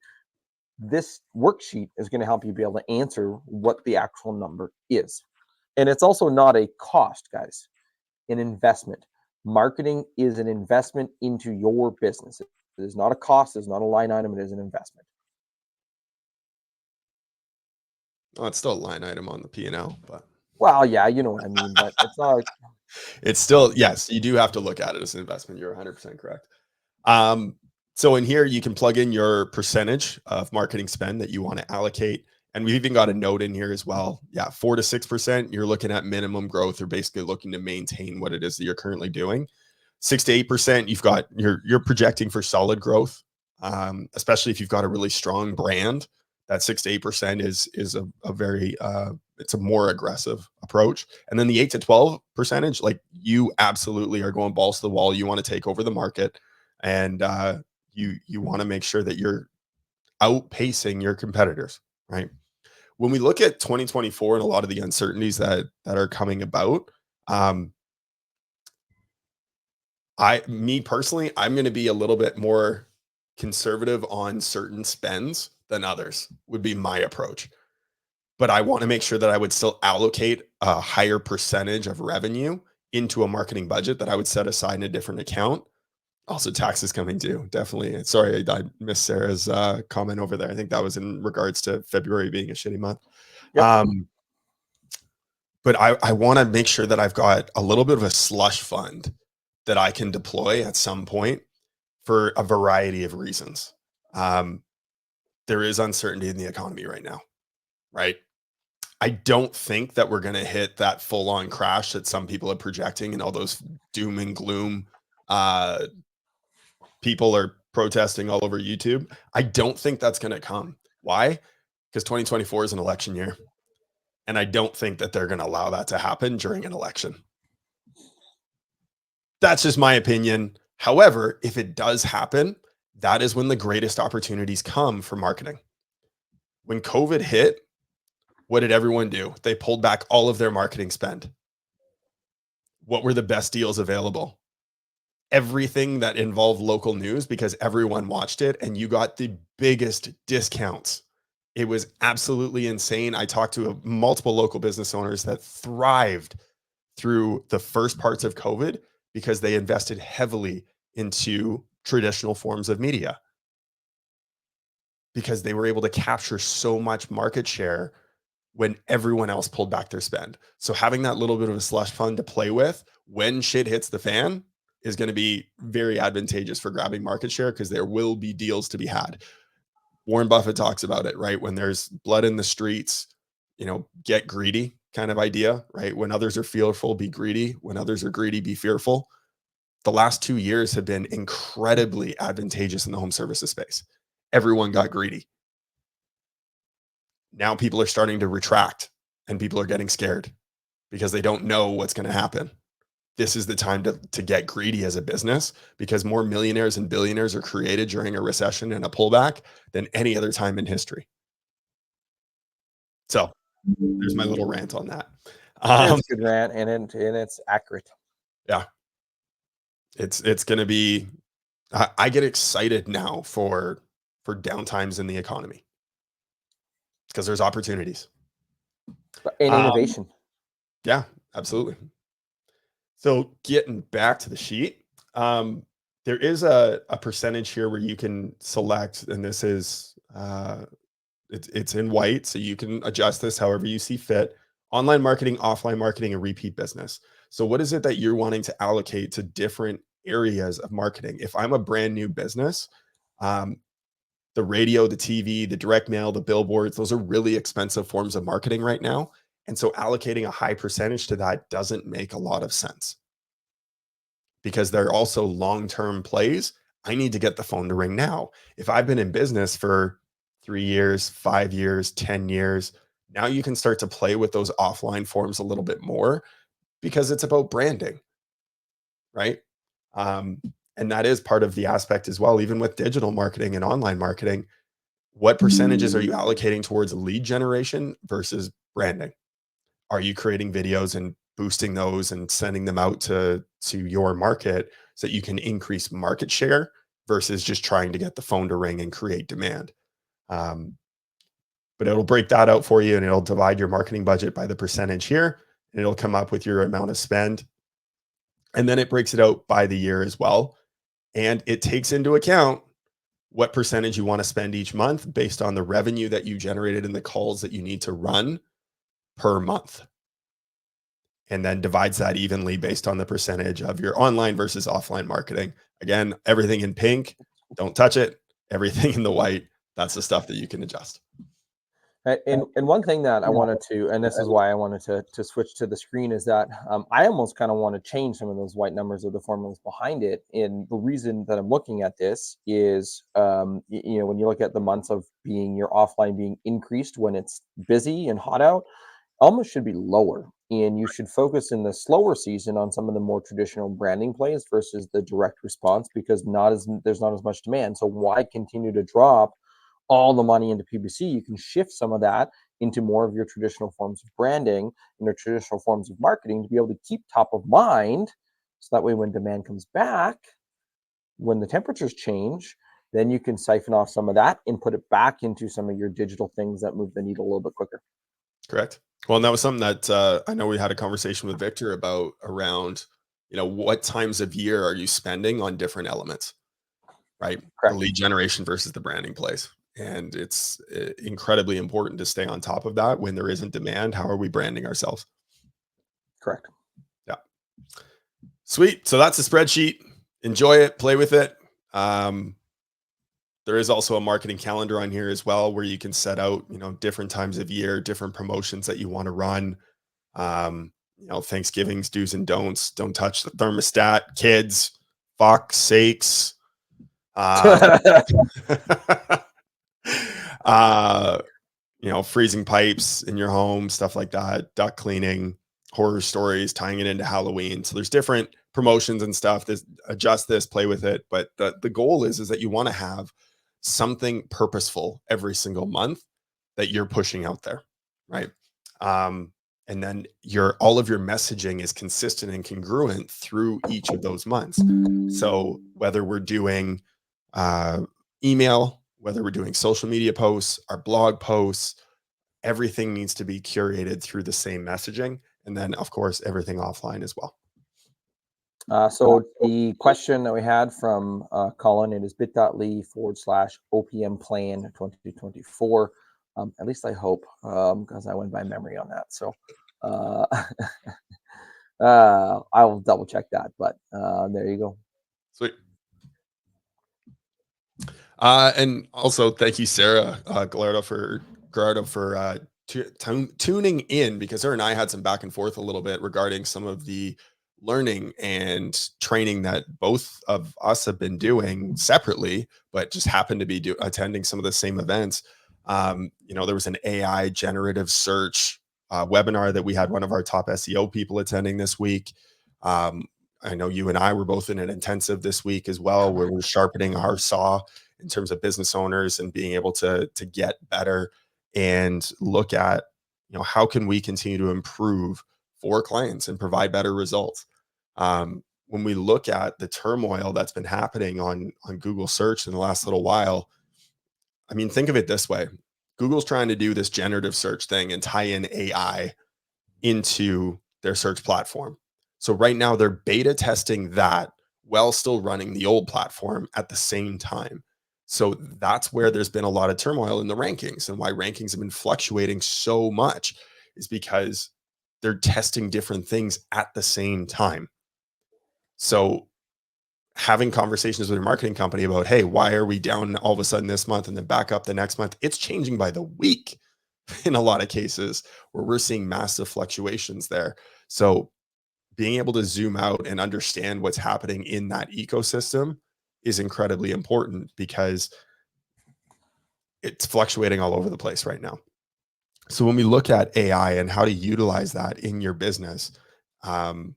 this worksheet is going to help you be able to answer what the actual number is. And it's also not a cost, guys, an investment. Marketing is an investment into your business. It is not a cost, it's not a line item, it is an investment. Oh, it's still a line item on the P&L, but Well, yeah, you know what I mean, but it's not like it's still, yes, you do have to look at it as an investment. You're 100% correct. So in here, you can plug in your percentage of marketing spend that you want to allocate. And we've even got a note in here as well. Yeah, 4 to 6%, you're looking at minimum growth. You're basically looking to maintain what it is that you're currently doing. 6 to 8%, you're projecting for solid growth, especially if you've got a really strong brand. That 6 to 8% is a very it's a more aggressive approach. And then the 8 to 12 percentage, like you absolutely are going balls to the wall. You want to take over the market, and you want to make sure that you're outpacing your competitors, right? When we look at 2024 and a lot of the uncertainties that are coming about, me personally, I'm going to be a little bit more conservative on certain spends than others would be my approach. But I want to make sure that I would still allocate a higher percentage of revenue into a marketing budget that I would set aside in a different account. Also, taxes coming due. Definitely. Sorry, I missed Sarah's comment over there. I think that was in regards to February being a shitty month. yep. But I want to make sure that I've got a little bit of a slush fund that I can deploy at some point for a variety of reasons. There is uncertainty in the economy right now, right? I don't think that we're going to hit that full on crash that some people are projecting and all those doom and gloom people are protesting all over YouTube. I don't think that's going to come. Why? Because 2024 is an election year. And I don't think that they're going to allow that to happen during an election. That's just my opinion. However, if it does happen, that is when the greatest opportunities come for marketing. When COVID hit, What did everyone do? They pulled back all of their marketing spend. What were the best deals available? Everything that involved local news, because everyone watched it and you got the biggest discounts. It was absolutely insane. I talked to multiple local business owners that thrived through the first parts of COVID because they invested heavily into traditional forms of media, because they were able to capture so much market share when everyone else pulled back their spend. So having that little bit of a slush fund to play with when shit hits the fan is going to be very advantageous for grabbing market share, because there will be deals to be had. Warren Buffett talks about it, right? When there's blood in the streets, get greedy kind of idea, right? When others are fearful, be greedy. When others are greedy, be fearful. The last 2 years have been incredibly advantageous in the home services space. Everyone got greedy. Now people are starting to retract and people are getting scared because they don't know what's going to happen. This is the time to get greedy as a business, because more millionaires and billionaires are created during a recession and a pullback than any other time in history. So there's my little rant on that. It's a good rant, and it's accurate. Yeah. It's going to be, I get excited now for downtimes in the economy because there's opportunities. And Um, innovation. yeah, absolutely. So getting back to the sheet, there is a percentage here where you can select, and this is it's in white, so you can adjust this however you see fit. Online marketing, offline marketing, and repeat business. So what is it that you're wanting to allocate to different areas of marketing? If I'm a brand new business, um, the radio, the TV, the direct mail, the billboards, those are really expensive forms of marketing right now. And so allocating a high percentage to that doesn't make a lot of sense, because they're also long-term plays. I need to get the phone to ring now. If I've been in business for 3 years, 5 years, 10 years, now you can start to play with those offline forms a little bit more, because it's about branding, right? Um, and that is part of the aspect as well, even with digital marketing and online marketing. What percentages are you allocating towards lead generation versus branding? Are you creating videos and boosting those and sending them out to your market so that you can increase market share versus just trying to get the phone to ring and create demand? Um, but it'll break that out for you, and it'll divide your marketing budget by the percentage here, and it'll come up with your amount of spend. And then it breaks it out by the year as well. And it takes into account what percentage you want to spend each month based on the revenue that you generated and the calls that you need to run per month, and then divides that evenly based on the percentage of your online versus offline marketing. Again, everything in pink, don't touch it. Everything in the white, that's the stuff that you can adjust. And one thing that I wanted to, and this is why I wanted to switch to the screen, is that I almost kind of want to change some of those white numbers or the formulas behind it. And the reason that I'm looking at this is, when you look at the months of being your offline being increased when it's busy and hot out, almost should be lower. And you should focus in the slower season on some of the more traditional branding plays versus the direct response, because there's not as much demand. So why continue to drop all the money into PPC? You can shift some of that into more of your traditional forms of branding and your traditional forms of marketing to be able to keep top of mind. So that way, when demand comes back, when the temperatures change, then you can siphon off some of that and put it back into some of your digital things that move the needle a little bit quicker. Correct. Well, and that was something that I know we had a conversation with Victor about, around, what times of year are you spending on different elements, right? The Correct. lead generation versus the branding plays. And it's incredibly important to stay on top of that. When there isn't demand, how are we branding ourselves? Correct. Yeah. Sweet. So that's a spreadsheet. Enjoy it, play with it. There is also a marketing calendar on here as well, where you can set out, different times of year, different promotions that you want to run. Thanksgiving's do's and don'ts. Don't touch the thermostat, kids. Fuck sakes. Uh, uh, freezing pipes in your home, stuff like that, duct cleaning, horror stories, tying it into Halloween. So there's different promotions and stuff. Adjust this, play with it. But the goal is that you want to have something purposeful every single month that you're pushing out there, right? And then all of your messaging is consistent and congruent through each of those months. So whether we're doing uh, email, whether we're doing social media posts, our blog posts, everything needs to be curated through the same messaging. And then, of course, everything offline as well. So the question that we had from Colin, it is bit.ly/OPM plan 2024. At least I hope, because I went by memory on that. So I will double check that, but there you go. Sweet. And also thank you, Sarah Gallardo for tuning in, because her and I had some back and forth a little bit regarding some of the learning and training that both of us have been doing separately, but just happened to be attending some of the same events. There was an AI generative search webinar that we had one of our top SEO people attending this week. I know you and I were both in an intensive this week as well, where we're sharpening our saw in terms of business owners and being able to get better and look at, how can we continue to improve for clients and provide better results. When we look at the turmoil that's been happening on Google search in the last little while, I mean, think of it this way. Google's trying to do this generative search thing and tie in AI into their search platform. So right now they're beta testing that while still running the old platform at the same time. So that's where there's been a lot of turmoil in the rankings, and why rankings have been fluctuating so much is because they're testing different things at the same time. So having conversations with your marketing company about, hey, why are we down all of a sudden this month and then back up the next month? It's changing by the week in a lot of cases, where we're seeing massive fluctuations there. So being able to zoom out and understand what's happening in that ecosystem is incredibly important, because it's fluctuating all over the place right now. So when we look at AI and how to utilize that in your business, um,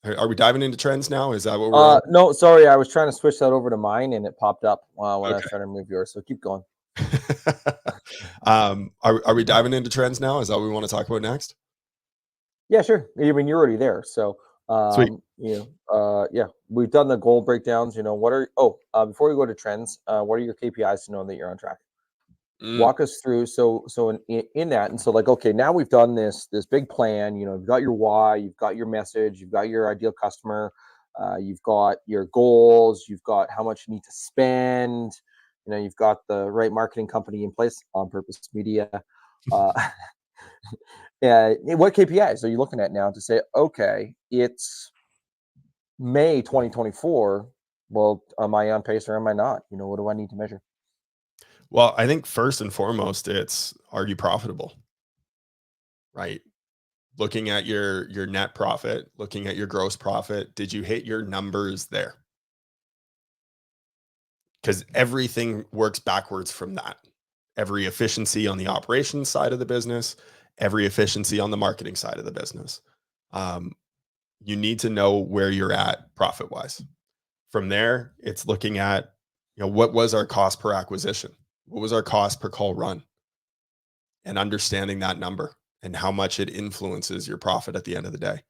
are we diving into trends now? Is that what we're on? No, sorry, I was trying to switch that over to mine and it popped up when I was Okay. trying to move yours. So keep going. Are we diving into trends now? Is that what we want to talk about next? Yeah, sure. I mean, you're already there. So, Sweet. yeah, we've done the goal breakdowns. Before we go to trends, what are your KPIs to know that you're on track? Mm, Walk us through. So in that, and so like, okay, now we've done this big plan. You've got your why, you've got your message, you've got your ideal customer, you've got your goals, you've got how much you need to spend. You've got the right marketing company in place, on purpose media. Uh, what KPIs are you looking at now to say, okay, it's May 2024. Well, am I on pace or am I not? What do I need to measure? well, I think first and foremost, it's, are you profitable? Right? Looking at your net profit, looking at your gross profit, did you hit your numbers there? Because everything works backwards from that. Every efficiency on the operations side of the business, every efficiency on the marketing side of the business. Um, you need to know where you're at profit wise. From there, it's looking at, what was our cost per acquisition? What was our cost per call run? And understanding that number and how much it influences your profit at the end of the day.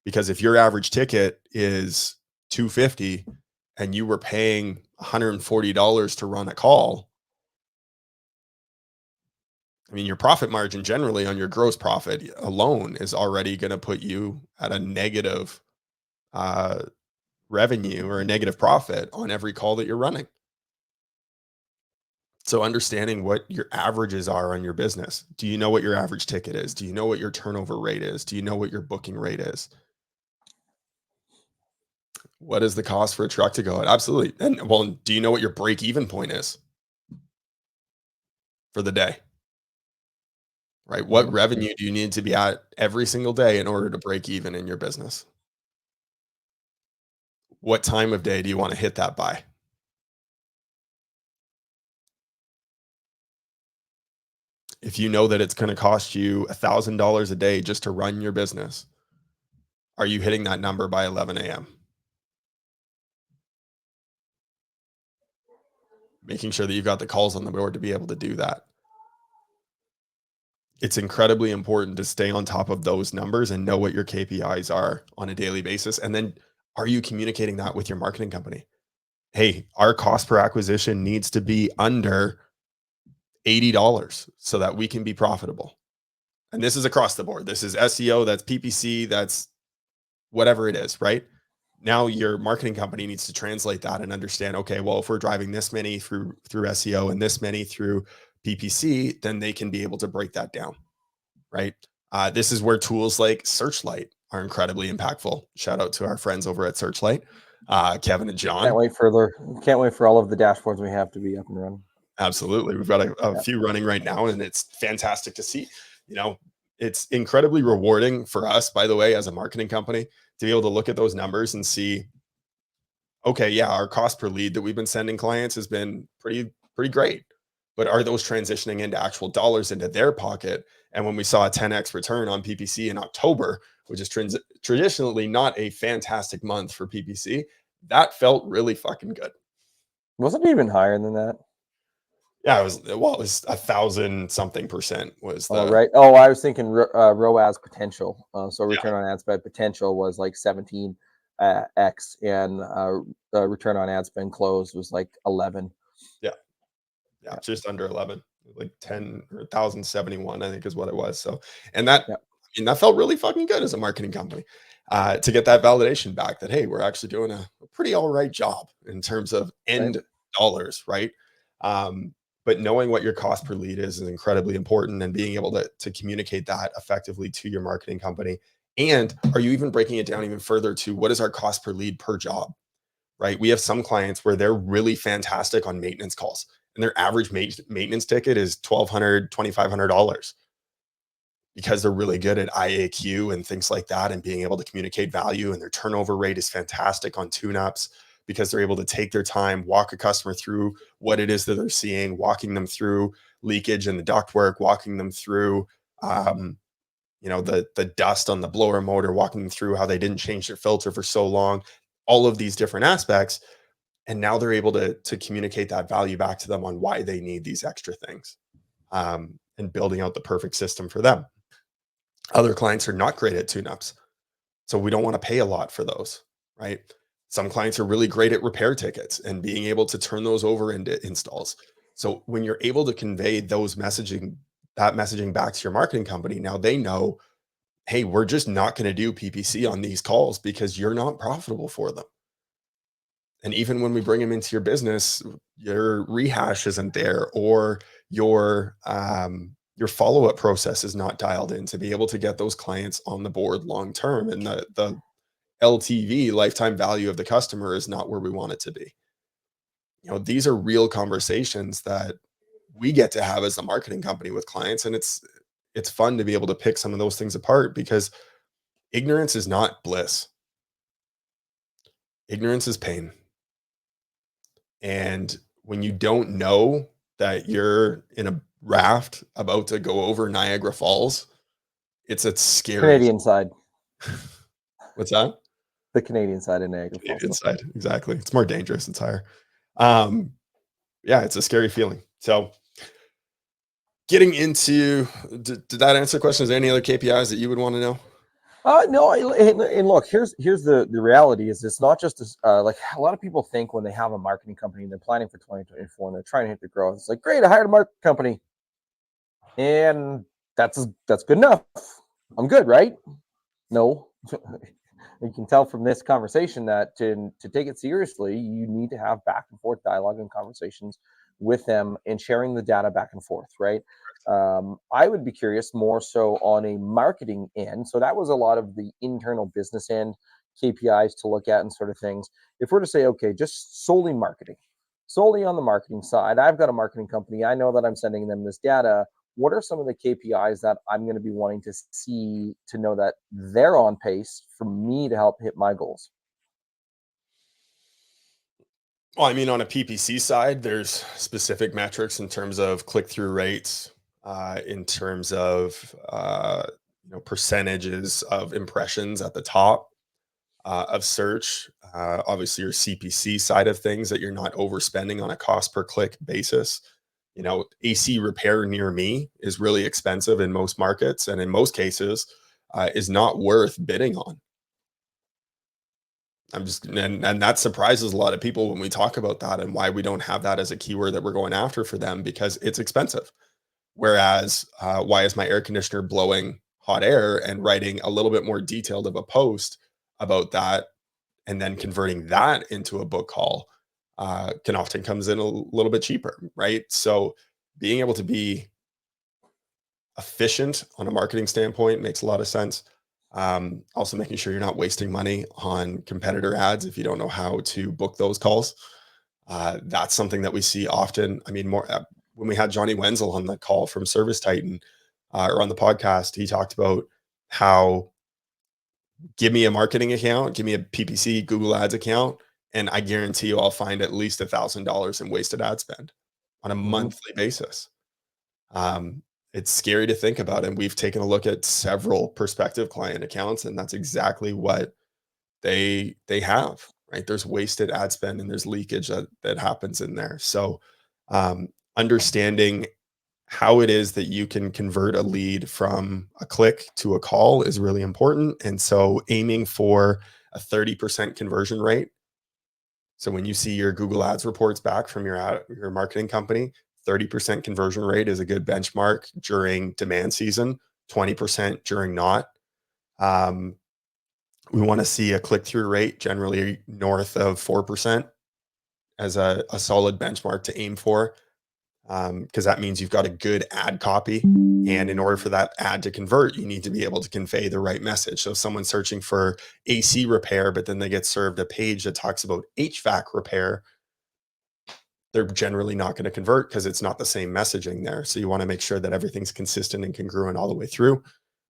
Because if your average ticket is 250 and you were paying $140 to run a call, I mean, your profit margin generally on your gross profit alone is already going to put you at a negative uh, revenue or a negative profit on every call that you're running. So understanding what your averages are on your business. Do you know what your average ticket is? Do you know what your turnover rate is? Do you know what your booking rate is? What is the cost for a truck to go at? Absolutely. And well, do you know what your break even point is for the day? Right? What Mhm. revenue do you need to be at every single day in order to break even in your business? What time of day do you want to hit that by? If you know that it's going to cost you $1,000 a day just to run your business, are you hitting that number by 11 a.m.? Making sure that you've got the calls on the board to be able to do that. it's incredibly important to stay on top of those numbers and know what your KPIs are on a daily basis. And then are you communicating that with your marketing company? Hey, our cost per acquisition needs to be under $80 so that we can be profitable. And this is across the board. This is SEO, that's PPC, that's whatever it is, right? Now your marketing company needs to translate that and understand, okay, well, if we're driving this many through SEO and this many through PPC, then they can be able to break that down, right? This is where tools like Searchlight are incredibly impactful. Shout out to our friends over at Searchlight, Kevin and Can't John. wait for all of the dashboards we have to be up and running. Absolutely. We've got a few running right now, and it's fantastic to see. You know, it's incredibly rewarding for us, by the way, as a marketing company, to be able to look at those numbers and see, okay, yeah, our cost per lead that we've been sending clients has been pretty great. But are those transitioning into actual dollars into their pocket? And when we saw a 10x return on PPC in October, which is traditionally not a fantastic month for PPC, that felt really fucking good. Wasn't it even higher than that? Yeah, it was 1,000 something percent was Oh, the right. Oh, I was thinking ROAS potential. So yeah, return on ad spend potential was like 17 x, and return on ad spend closed was like 11. yeah, yeah, Yeah, just under 11, like 10 or 1,071, I think is what it was. So, and that, yeah, I mean, that felt really fucking good as a marketing company to get that validation back that, hey, we're actually doing a pretty all right job in terms of right. end dollars, right? Um, but knowing what your cost per lead is incredibly important, and being able to communicate that effectively to your marketing company. And are you even breaking it down even further to what is our cost per lead per job? Right? We have some clients where they're really fantastic on maintenance calls, and their average maintenance ticket is $1,200, $2,500 because they're really good at IAQ and things like that, and being able to communicate value. And their turnover rate is fantastic on tune-ups because they're able to take their time, walk a customer through what it is that they're seeing, walking them through leakage in the ductwork, walking them through um, the dust on the blower motor, walking them through how they didn't change their filter for so long, all of these different aspects. And now they're able to communicate that value back to them on why they need these extra things, and building out the perfect system for them. Other clients are not great at tune-ups, so we don't want to pay a lot for those, right? Some clients are really great at repair tickets and being able to turn those over into installs. So when you're able to convey that messaging back to your marketing company, now they know, hey, we're just not going to do PPC on these calls because you're not profitable for them. And even when we bring them into your business, your rehash isn't there, or your follow-up process is not dialed in to be able to get those clients on the board long term. And the LTV, lifetime value of the customer, is not where we want it to be. These are real conversations that we get to have as a marketing company with clients. And it's fun to be able to pick some of those things apart, because ignorance is not bliss. Ignorance is pain. And when you don't know that you're in a raft about to go over Niagara Falls, it's a scary. Canadian side, What's that? the Canadian side of Niagara Falls. Canadian side, exactly. It's more dangerous. It's higher. Um, yeah, it's a scary feeling. So, getting into, did that answer the question? Is there any other KPIs that you would want to know? No, and look, here's the reality is it's not just like a lot of people think when they have a marketing company and they're planning for 2024 and they're trying to hit the growth. It's like, great, I hired a marketing company, and that's good enough. I'm good, right? No. You can tell from this conversation that to take it seriously, you need to have back and forth dialogue and conversations with them and sharing the data back and forth, right? I would be curious more so on a marketing end. So that was a lot of the internal business end KPIs to look at and sort of things. If we're to say, okay, just solely marketing, solely on the marketing side, I've got a marketing company. I know that I'm sending them this data. What are some of the KPIs that I'm going to be wanting to see to know that they're on pace for me to help hit my goals? Well, I mean, on a PPC side, there's specific metrics in terms of click-through rates, in terms of percentages of impressions at the top of search. Obviously, your CPC side of things, that you're not overspending on a cost per click basis. AC repair near me is really expensive in most markets, and in most cases is not worth bidding on. And that surprises a lot of people when we talk about that, and why we don't have that as a keyword that we're going after for them, because it's expensive. Whereas, why is my air conditioner blowing hot air, and writing a little bit more detailed of a post about that, and then converting that into a book call can often comes in a little bit cheaper, right? So being able to be efficient on a marketing standpoint makes a lot of sense. Also making sure you're not wasting money on competitor ads if you don't know how to book those calls. That's something that we see often. I mean, more when we had Johnny Wenzel on the call from Service Titan, or on the podcast, he talked about how, give me a marketing account, give me a PPC Google Ads account, and I guarantee you I'll find at least $1,000 in wasted ad spend on a Mm-hmm. monthly basis. Um, it's scary to think about, and we've taken a look at several prospective client accounts, and that's exactly what they have, right? There's wasted ad spend, and there's leakage that happens in there. So understanding how it is that you can convert a lead from a click to a call is really important. And so aiming for a 30% conversion rate. So when you see your Google Ads reports back from your marketing company, 30% conversion rate is a good benchmark during demand season, 20% during not. We want to see a click-through rate generally north of 4% as a solid benchmark to aim for, because that means you've got a good ad copy. And in order for that ad to convert, you need to be able to convey the right message. So if someone's searching for AC repair, but then they get served a page that talks about HVAC repair, they're generally not going to convert because it's not the same messaging there. So you want to make sure that everything's consistent and congruent all the way through.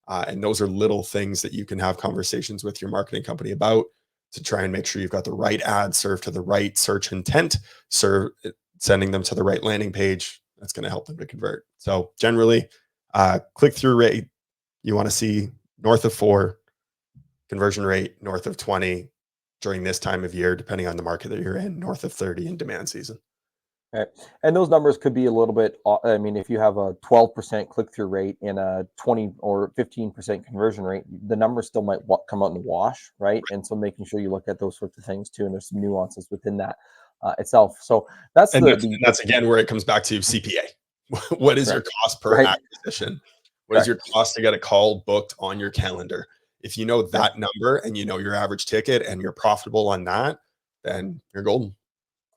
And those are little things that you can have conversations with your marketing company about, to try and make sure you've got the right ad served to the right search intent, sending them to the right landing page. That's going to help them to convert. So generally, click-through rate, you want to see north of 4, conversion rate north of 20 during this time of year, depending on the market that you're in, north of 30 in demand season. Right. And those numbers could be a little bit, I mean, if you have a 12% click-through rate and a 20 or 15% conversion rate, the numbers still might come out in the wash, right? And so making sure you look at those sorts of things too, and there's some nuances within that itself. So that's And the that's again where it comes back to CPA. What is your correct, cost per right? acquisition? What is Correct. your cost to get a call booked on your calendar? If you know Yeah. that number, and you know your average ticket, and you're profitable on that, then you're golden.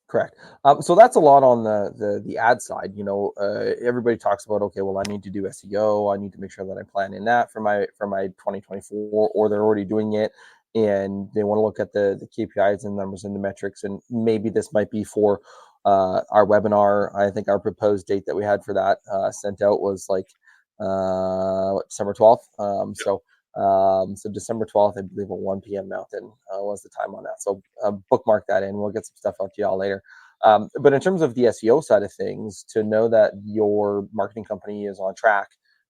Correct. So that's a lot on the ad side. Everybody talks about, okay, well, I need to do SEO. I need to make sure that I plan in that for my 2024, or they're already doing it, and they want to look at the KPIs and numbers and the metrics. And maybe this might be for our webinar. I think our proposed date that we had for that sent out was like December 12th. So December 12th, I believe, at 1 p.m. Mountain was the time on that. So bookmark that in. We'll get some stuff out to y'all later. But in terms of the SEO side of things, to know that your marketing company is on track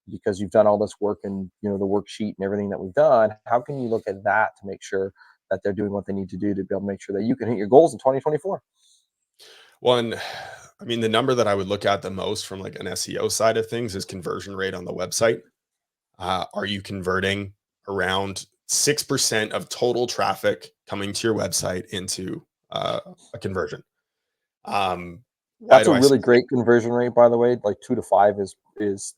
because you've done all this work, and the worksheet and everything that we've done, how can you look at that to make sure that they're doing what they need to do to be able to make sure that you can hit your goals in 2024? One, I mean, the number that I would look at the most from like an SEO side of things is conversion rate on the website. Are you converting around 6% of total traffic coming to your website into a conversion? Why That's do a I say really great conversion rate, by the way. Like 2 to 5 is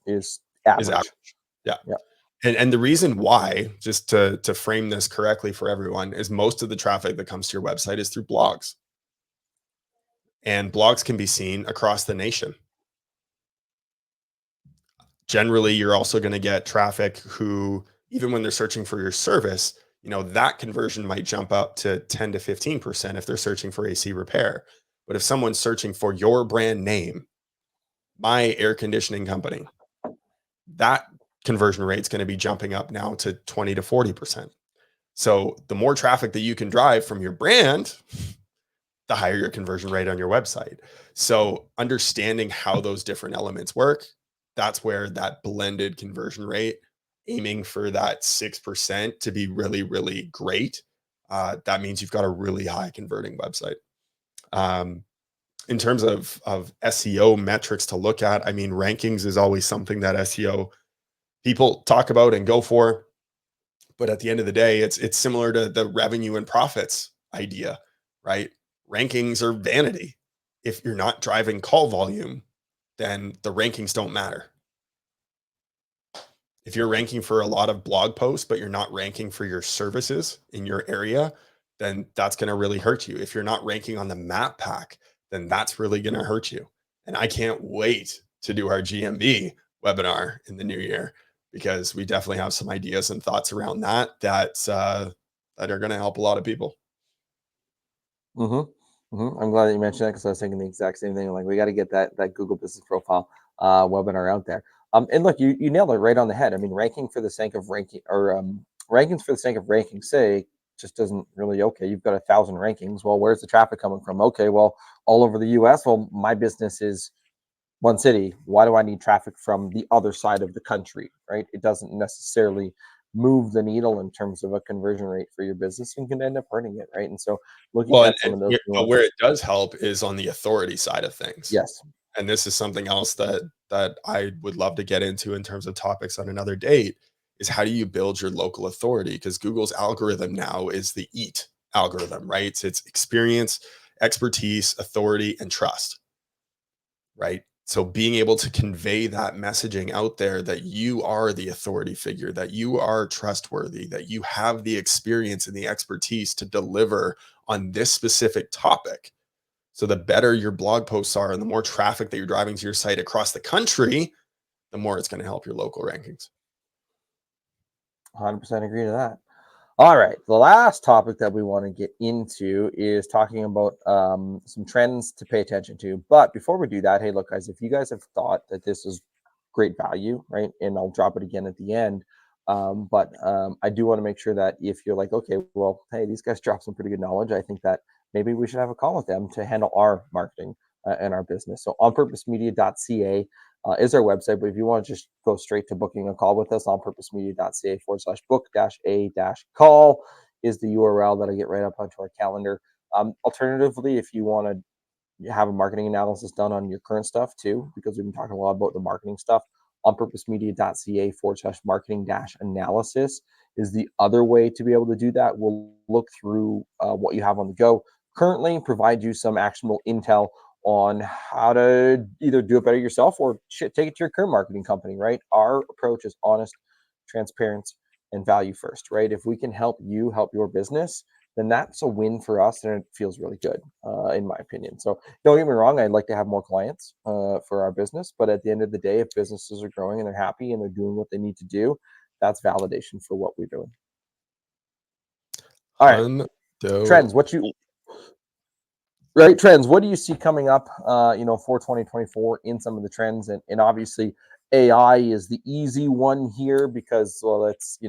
is average? average. Yeah. Yeah. And the reason why, just to frame this correctly for everyone, is most of the traffic that comes to your website is through blogs. And blogs can be seen across the nation. Generally, you're also going to get traffic who, even when they're searching for your service, that conversion might jump up to 10 to 15% if they're searching for AC repair. But if someone's searching for your brand name, my air conditioning company, that conversion rate is going to be jumping up now to 20 to 40%. So the more traffic that you can drive from your brand, the higher your conversion rate on your website. So understanding how those different elements work, that's where that blended conversion rate, aiming for that 6% to be really, really great. That means you've got a really high converting website. in terms of SEO metrics to look at, I mean, rankings is always something that SEO people talk about and go for. But at the end of the day, it's similar to the revenue and profits idea, right? Rankings are vanity. If you're not driving call volume, then the rankings don't matter. If you're ranking for a lot of blog posts, but you're not ranking for your services in your area, then that's going to really hurt you. If you're not ranking on the map pack, then that's really going to hurt you. And I can't wait to do our GMB webinar in the new year, because we definitely have some ideas and thoughts around that are going to help a lot of people. I'm glad that you mentioned that, because I was thinking the exact same thing. Like, we got to get that Google Business Profile webinar out there. And look, you nailed it right on the head. I mean, ranking for the sake of ranking, or rankings for the sake of ranking's sake, just doesn't really. Okay, you've got 1,000 rankings. Well, where's the traffic coming from? Okay, well, all over the U.S. Well, my business is one city. Why do I need traffic from the other side of the country? Right? It doesn't necessarily move the needle in terms of a conversion rate for your business, and can end up hurting it. Right? And so, looking Well, at some of those but nuances. where it does help is on the authority side of things. Yes. And this is something else that I would love to get into in terms of topics on another date, is how do you build your local authority? Because Google's algorithm now is the EAT algorithm, right? It's experience, expertise, authority, and trust, right? So being able to convey that messaging out there, that you are the authority figure, that you are trustworthy, that you have the experience and the expertise to deliver on this specific topic. So the better your blog posts are and the more traffic that you're driving to your site across the country, the more it's going to help your local rankings. 100% agree to that. All right. The last topic that we want to get into is talking about some trends to pay attention to. But before we do that, hey, look, guys, if you guys have thought that this is great value, right? And I'll drop it again at the end. But I do want to make sure that if you're like, okay, well, hey, these guys drop some pretty good knowledge, I think that maybe we should have a call with them to handle our marketing and our business. So onpurposemedia.ca is our website. But if you want to just go straight to booking a call with us, onpurposemedia.ca/book-a-call is the URL that I get right up onto our calendar. Alternatively, if you want to have a marketing analysis done on your current stuff too, because we've been talking a lot about the marketing stuff, onpurposemedia.ca/marketing-analysis is the other way to be able to do that. We'll look through what you have on the go currently, provide you some actionable intel on how to either do it better yourself or take it to your current marketing company, right? Our approach is honest, transparent, and value first, right? If we can help you help your business, then that's a win for us, and it feels really good, in my opinion. So don't get me wrong, I'd like to have more clients for our business, but at the end of the day, if businesses are growing and they're happy and they're doing what they need to do, that's validation for what we're doing. All right, trends. Trends. What do you see coming up, for 2024 in some of the trends? And obviously, AI is the easy one here because, well, it's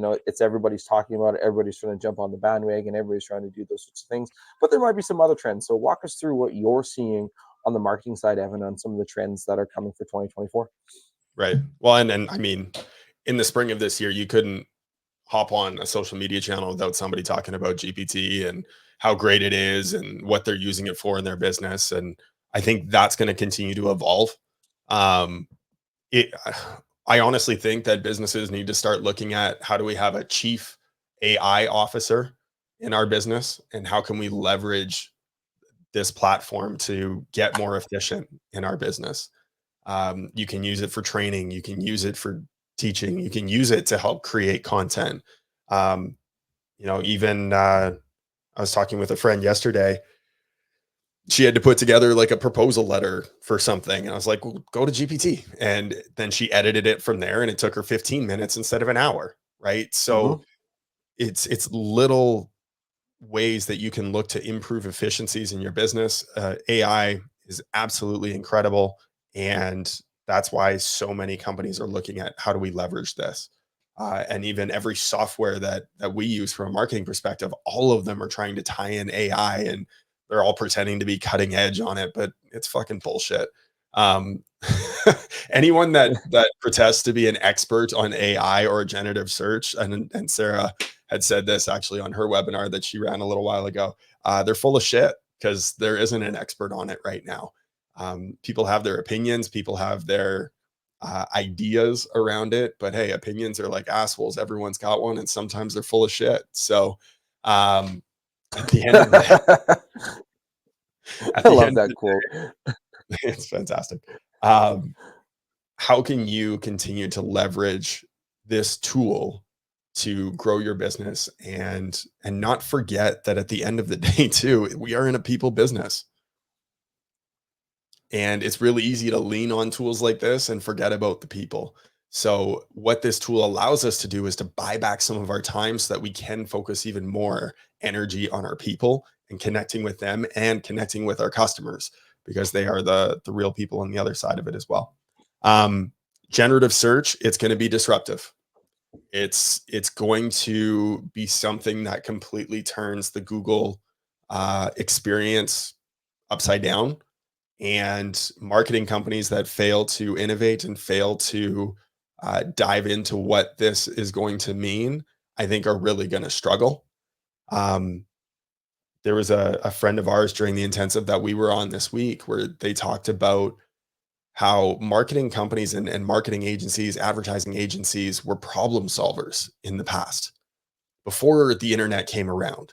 everybody's talking about it. Everybody's trying to jump on the bandwagon. Everybody's trying to do those sorts of things. But there might be some other trends. So walk us through what you're seeing on the marketing side, Evan, on some of the trends that are coming for 2024. Right. Well, and I mean, in the spring of this year, you couldn't hop on a social media channel without somebody talking about GPT and how great it is and what they're using it for in their business. And I think that's going to continue to evolve. Um, it, I honestly think that businesses need to start looking at, how do we have a chief AI officer in our business, and how can we leverage this platform to get more efficient in our business. You can use it for training, you can use it for teaching, you can use it to help create content. Um, even I was talking with a friend yesterday. She had to put together like a proposal letter for something, and I was like, well, go to GPT. And then she edited it from there, and it took her 15 minutes instead of an hour. Right. So Mm-hmm. it's little ways that you can look to improve efficiencies in your business. AI is absolutely incredible. And that's why so many companies are looking at, how do we leverage this? And even every software that we use from a marketing perspective, all of them are trying to tie in AI, and they're all pretending to be cutting edge on it, but it's fucking bullshit. Um, anyone that protests to be an expert on AI or generative search, and Sarah had said this actually on her webinar that she ran a little while ago, they're full of shit, because there isn't an expert on it right now. People have their opinions, people have their ideas around it, but hey, opinions are like assholes. Everyone's got one, and sometimes they're full of shit. So, um, at the end of the at I the love end of that the quote. day, it's fantastic. Um, how can you continue to leverage this tool to grow your business and not forget that at the end of the day too, we are in a people business. And it's really easy to lean on tools like this and forget about the people. So, what this tool allows us to do is to buy back some of our time so that we can focus even more energy on our people and connecting with them and connecting with our customers because they are the real people on the other side of it as well. Um, Generative search, it's going to be disruptive. It's going to be something that completely turns the Google experience upside down, and marketing companies that fail to innovate and fail to dive into what this is going to mean, I think are really going to struggle. Um, there was a friend of ours during the intensive that we were on this week where they talked about how marketing companies and marketing agencies, advertising agencies were problem solvers in the past before the internet came around.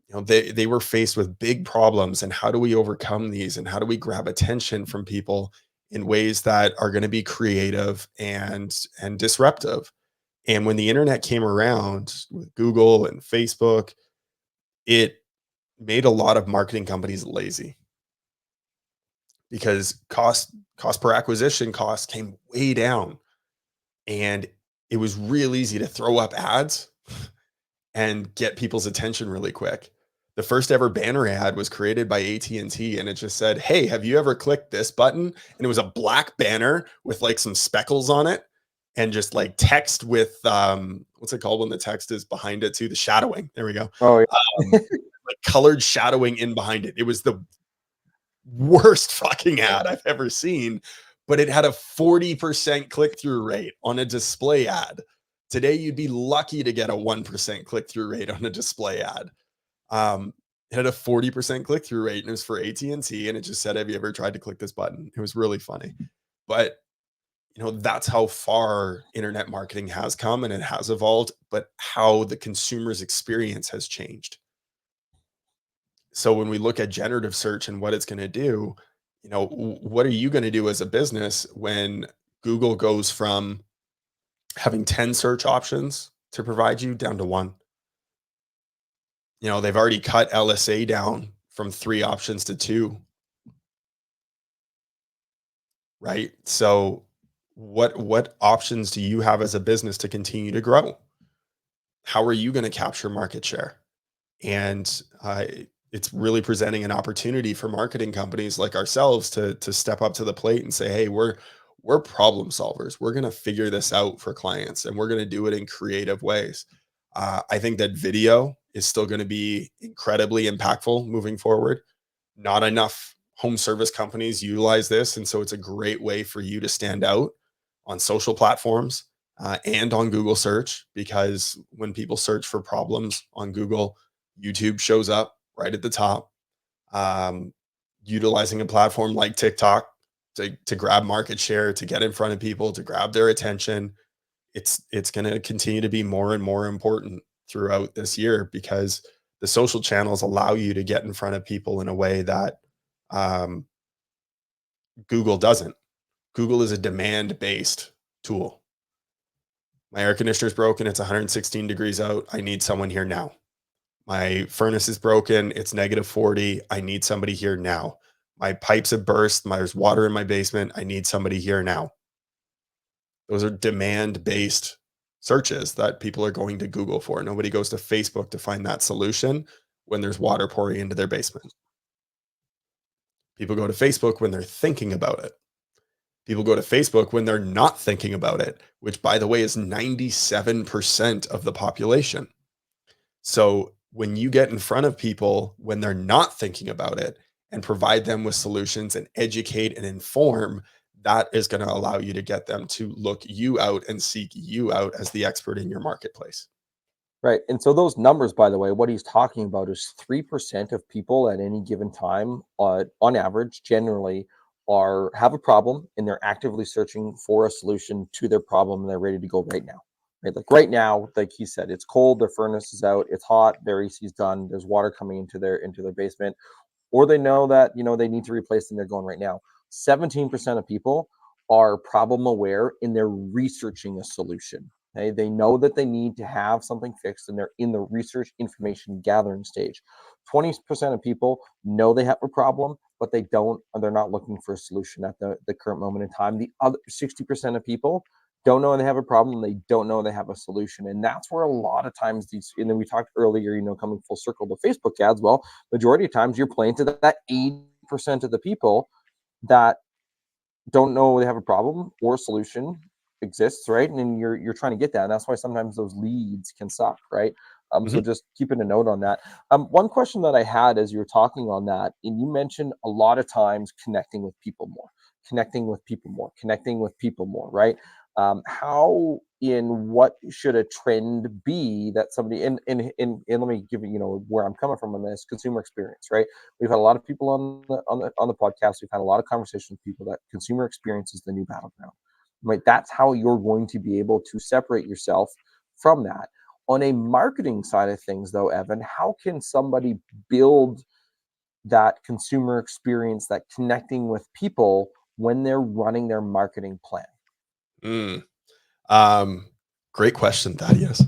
They were faced with big problems, and how do we overcome these, and how do we grab attention from people in ways that are going to be creative and disruptive. And when the internet came around with Google and Facebook, it made a lot of marketing companies lazy because cost per acquisition cost came way down, and it was real easy to throw up ads and get people's attention really quick. The first ever banner ad was created by AT&T, and it just said, "Hey, have you ever clicked this button?" And it was a black banner with like some speckles on it and just like text with what's it called when the text is behind it too? The shadowing. There we go. Oh, Um like colored shadowing in behind it. It was the worst fucking ad I've ever seen, but it had a 40% click-through rate on a display ad. Today, you'd be lucky to get a 1% click-through rate on a display ad. Um, it had a 40% click-through rate, and it was for AT&T, and it just said, "Have you ever tried to click this button?" It was really funny. But, that's how far internet marketing has come and it has evolved, but how the consumer's experience has changed. So when we look at generative search and what it's going to do, what are you going to do as a business when Google goes from having 10 search options to provide you down to one? They've already cut LSA down from 3 options to 2, right? So what options do you have as a business to continue to grow? How are you going to capture market share? And it's really presenting an opportunity for marketing companies like ourselves to step up to the plate and say, "Hey, we're problem solvers. We're going to figure this out for clients, and we're going to do it in creative ways." I think that video is still going to be incredibly impactful moving forward. Not enough home service companies utilize this, and so it's a great way for you to stand out on social platforms and on Google search, because when people search for problems on Google, YouTube shows up right at the top. Um, Utilizing a platform like TikTok to grab market share, to get in front of people, to grab their attention, it's going to continue to be more and more important throughout this year because the social channels allow you to get in front of people in a way that um, Google doesn't. Google is a demand based tool. My air conditioner is broken. It's 116 degrees out. I need someone here now. My furnace is broken. It's -40. I need somebody here now. My pipes have burst. There's water in my basement. I need somebody here now. Those are demand based searches that people are going to Google for. Nobody goes to Facebook to find that solution when there's water pouring into their basement. People go to Facebook when they're thinking about it. People go to Facebook when they're not thinking about it, which, by the way, is 97% of the population. So when you get in front of people when they're not thinking about it and provide them with solutions and educate and inform, that is going to allow you to get them to look you out and seek you out as the expert in your marketplace. Right. And so those numbers, by the way, what he's talking about is 3% of people at any given time, on average, generally have a problem and they're actively searching for a solution to their problem and they're ready to go right now. Right. Like right now, like he said, it's cold, their furnace is out, it's hot, their AC's done, there's water coming into their basement, or they know that they need to replace them, they're going right now. 17% of people are problem aware and they're researching a solution. Okay? They know that they need to have something fixed and they're in the research information gathering stage. 20% of people know they have a problem, but they're not looking for a solution at the current moment in time. The other 60% of people don't know they have a problem, they don't know they have a solution. And that's where a lot of times and then we talked earlier, coming full circle to Facebook ads. Well, majority of times you're playing to that 80% of the people that don't know they have a problem or a solution exists, right? And then you're trying to get that. And that's why sometimes those leads can suck, right? So Mhm. just keeping a note on that. One question that I had as you were talking on that, and you mentioned a lot of times connecting with people more, connecting with people more, connecting with people more, right? How in what should a trend be that somebody and let me give you, where I'm coming from on this consumer experience, right? We've had a lot of people on the podcast. We've had a lot of conversations with people that consumer experience is the new battleground, right? That's how you're going to be able to separate yourself from that. On a marketing side of things, though, Evan, how can somebody build that consumer experience, that connecting with people when they're running their marketing plan? Mm. Um, Great question, Thaddeus.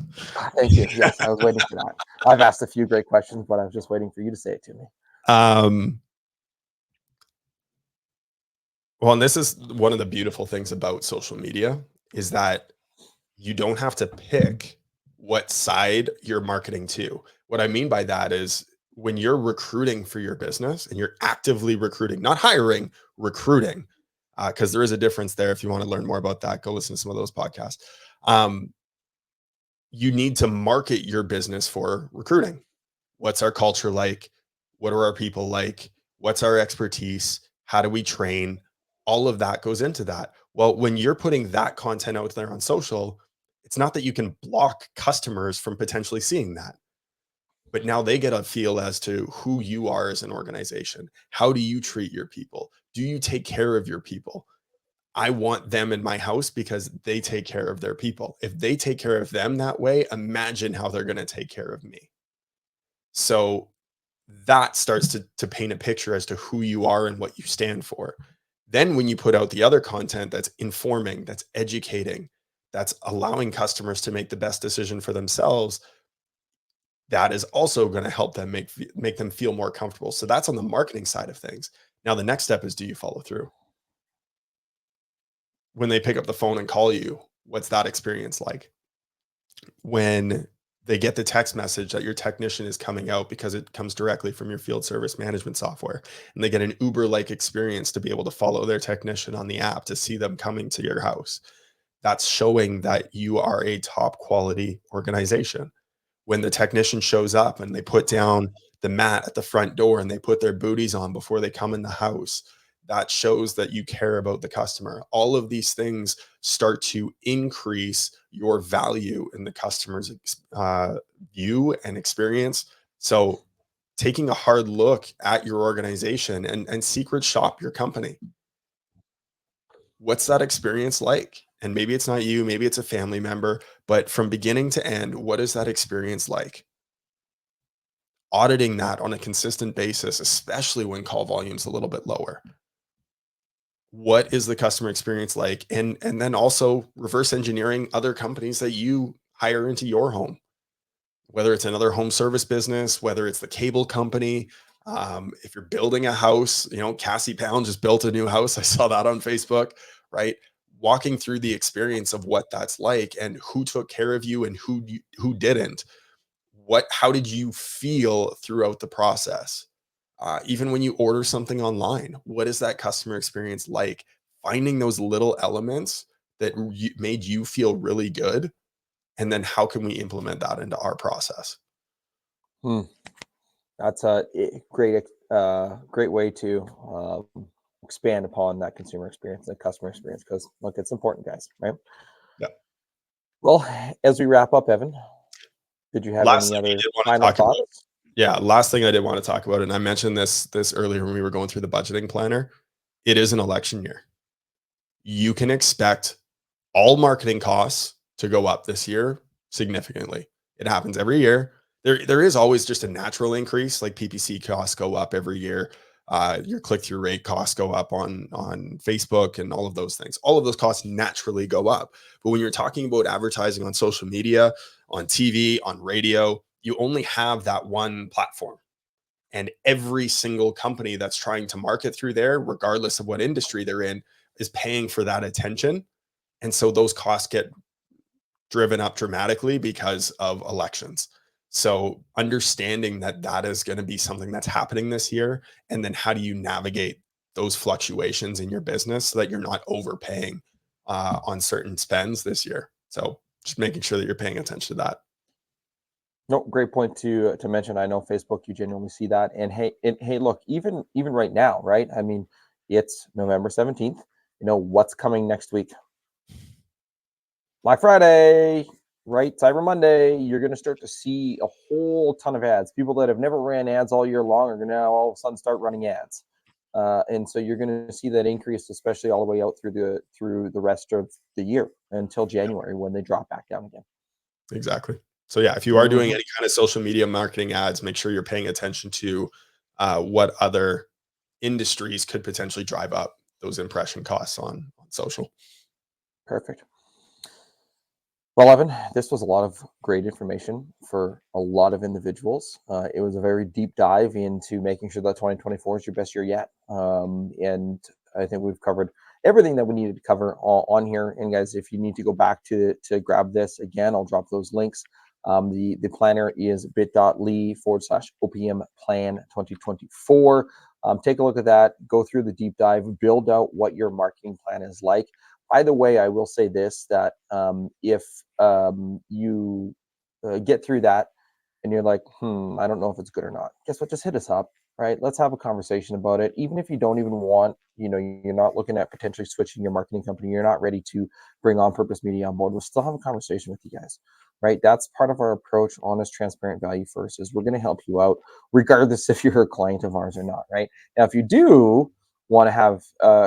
Thank you. Yes, I was waiting for that. I've asked a few great questions, but I was just waiting for you to say it to me. Um, well, and this is one of the beautiful things about social media is that you don't have to pick what side you're marketing to. What I mean by that is when you're recruiting for your business and you're actively recruiting, not hiring, recruiting, because there is a difference there. If you want to learn more about that, go listen to some of those podcasts. Um, you need to market your business for recruiting. What's our culture like? What are our people like? What's our expertise? How do we train? All of that goes into that. Well, when you're putting that content out there on social, it's not that you can block customers from potentially seeing that, but now they get a feel as to who you are as an organization. How do you treat your people? Do you take care of your people? I want them in my house because they take care of their people. If they take care of them that way, imagine how they're going to take care of me. So that starts to paint a picture as to who you are and what you stand for. Then when you put out the other content that's informing, that's educating, that's allowing customers to make the best decision for themselves, that is also going to help them make them feel more comfortable. So that's on the marketing side of things. Now the next step is, do you follow through? When they pick up the phone and call you, what's that experience like? When they get the text message that your technician is coming out because it comes directly from your field service management software, and they get an Uber like experience to be able to follow their technician on the app to see them coming to your house, that's showing that you are a top quality organization. When the technician shows up and they put down the mat at the front door and they put their booties on before they come in the house, that shows that you care about the customer. All of these things start to increase your value in the customer's view and experience. So taking a hard look at your organization and secret shop your company. What's that experience like? And maybe it's not you, maybe it's a family member, but from beginning to end, what is that experience like? Auditing that on a consistent basis, especially when call volume's a little bit lower. What is the customer experience like? And then also reverse engineering other companies that you hire into your home, whether it's another home service business, whether it's the cable company. If you're building a house, Cassie Pound just built a new house. I saw that on Facebook, right? Walking through the experience of what that's like and who took care of you and who didn't. How did you feel throughout the process? Even when you order something online, what is that customer experience like? Finding those little elements that made you feel really good, and then how can we implement that into our process? Hmm. That's a great way to expand upon that consumer experience, that customer experience, because look, it's important, guys, right? Yeah. Well, as we wrap up, Evan, Did you have Last any thing I other did want to final talk about. thoughts? Yeah, last thing I did want to talk about, and I mentioned this earlier when we were going through the budgeting planner. It is an election year. You can expect all marketing costs to go up this year significantly. It happens every year. There is always just a natural increase, like PPC costs go up every year. Your click through rate costs go up on Facebook and all of those things. All of those costs naturally go up. But when you're talking about advertising on social media, on TV, on radio, you only have that one platform. And every single company that's trying to market through there, regardless of what industry they're in, is paying for that attention. And so those costs get driven up dramatically because of elections. So understanding that that is going to be something that's happening this year, and then how do you navigate those fluctuations in your business so that you're not overpaying on certain spends this year. So just making sure that you're paying attention to that. No, great point to mention. I know Facebook, you genuinely see that. And hey, look, even right now, right? I mean, it's November 17th. You know what's coming next week? Black Friday, right? Cyber Monday. You're going to start to see a whole ton of ads. People that have never ran ads all year long are going to now all of a sudden start running ads. And so you're going to see that increase, especially all the way out through the rest of the year until January when they drop back down again. Exactly. So yeah, if you are doing Mhm. any kind of social media marketing ads, make sure you're paying attention to what other industries could potentially drive up those impression costs on social. Perfect. Well, Evan, this was a lot of great information for a lot of individuals. It was a very deep dive into making sure that 2024 is your best year yet. And I think we've covered everything that we needed to cover on here. And guys, if you need to go back to grab this again, I'll drop those links. The planner is bit.ly/OPM plan 2024. Take a look at that, go through the deep dive, build out what your marketing plan is like. By the way, I will say this, that if you get through that and you're like, I don't know if it's good or not, guess what? Just hit us up, right? Let's have a conversation about it. Even if you don't even want, you're not looking at potentially switching your marketing company, you're not ready to bring on Purpose Media on board, we'll still have a conversation with you guys, right? That's part of our approach. Honest, transparent, value first is we're going to help you out regardless if you're a client of ours or not, right? Now, if you do want to have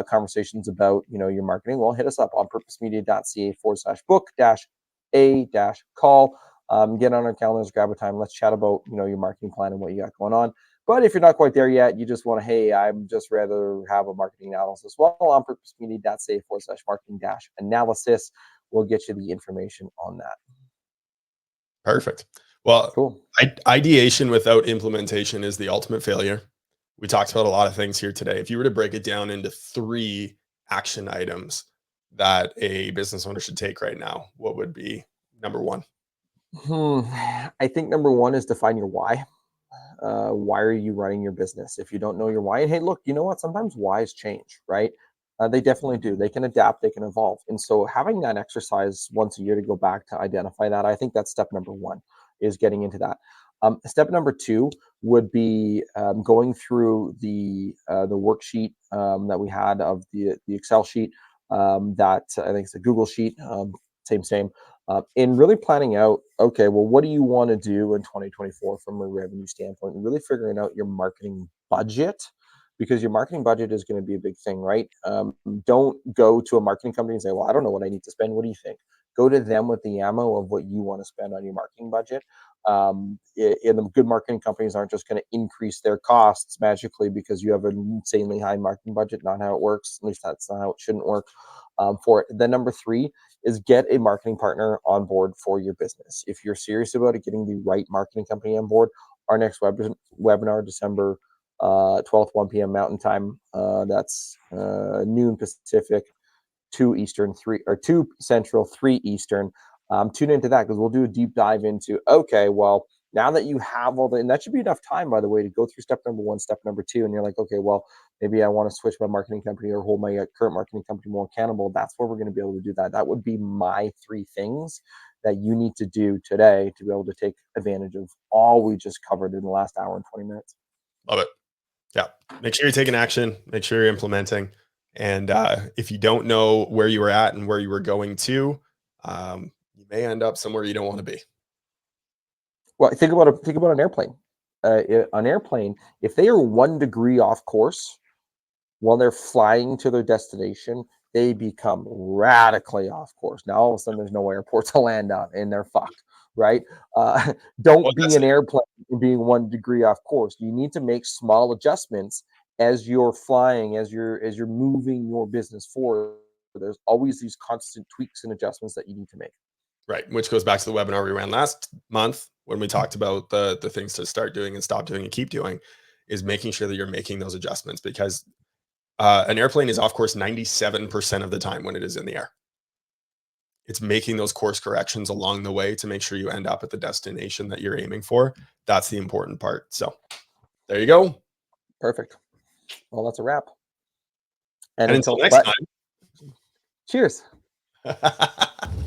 conversations about your marketing, well, hit us up on purposemedia.ca/book-a-call. Get on our calendars, grab a time, let's chat about your marketing plan and what you got going on. But if you're not quite there yet, you just want to, hey, I'm just rather have a marketing analysis, well, on purposemedia.ca/marketing-analysis, we'll get you the information on that. Perfect. Well, Cool. ideation without implementation is the ultimate failure. We talked about a lot of things here today. If you were to break it down into 3 action items that a business owner should take right now, what would be number 1? I think number one is define your why. Why are you running your business? If you don't know your why, and hey, look, you know what? Sometimes whys change, right? They definitely do. They can adapt, they can evolve. And so having that exercise once a year to go back to identify that, I think that's step number one, is getting into that. Step number two would be going through the worksheet that we had of the Excel sheet, that I think it's a Google sheet, same, in really planning out, okay, well, what do you want to do in 2024 from a revenue standpoint, and really figuring out your marketing budget, because your marketing budget is going to be a big thing, right? Don't go to a marketing company and say, well, I don't know what I need to spend. What do you think? Go to them with the ammo of what you want to spend on your marketing budget. And the good marketing companies aren't just going to increase their costs magically because you have an insanely high marketing budget. Not how it works. At least that's not how it shouldn't work for it. Then number three is get a marketing partner on board for your business. If you're serious about it, getting the right marketing company on board, our next webinar, December 12th, 1 p.m. Mountain Time. That's noon Pacific, 2 Eastern, 2 Central, 3 Eastern. Tune into that because we'll do a deep dive into, okay, well, now that you have all the, and that should be enough time, by the way, to go through step number one, step number two, and you're like, okay, well, maybe I want to switch my marketing company or hold my current marketing company more accountable. That's where we're going to be able to do that. That would be my 3 things that you need to do today to be able to take advantage of all we just covered in the last hour and 20 minutes. Love it. Yeah. Make sure you're taking action, make sure you're implementing. And if you don't know where you were at and where you were going to, you may end up somewhere you don't want to be. Well, think about an airplane. An airplane, if they are 1 degree off course while they're flying to their destination, they become radically off course. Now all of a sudden there's no airport to land on, and they're fucked, right? Well, Don't be that's an airplane being 1 degree off course. You need to make small adjustments as you're flying, as you're moving your business forward. There's always these constant tweaks and adjustments that you need to make. right, which goes back to the webinar we ran last month when we talked about the things to start doing and stop doing and keep doing, is making sure that you're making those adjustments, because an airplane is off course 97% of the time when it is in the air. It's making those course corrections along the way to make sure you end up at the destination that you're aiming for. That's the important part. So there you go. Perfect. Well, that's a wrap. And And until until next but cheers. time.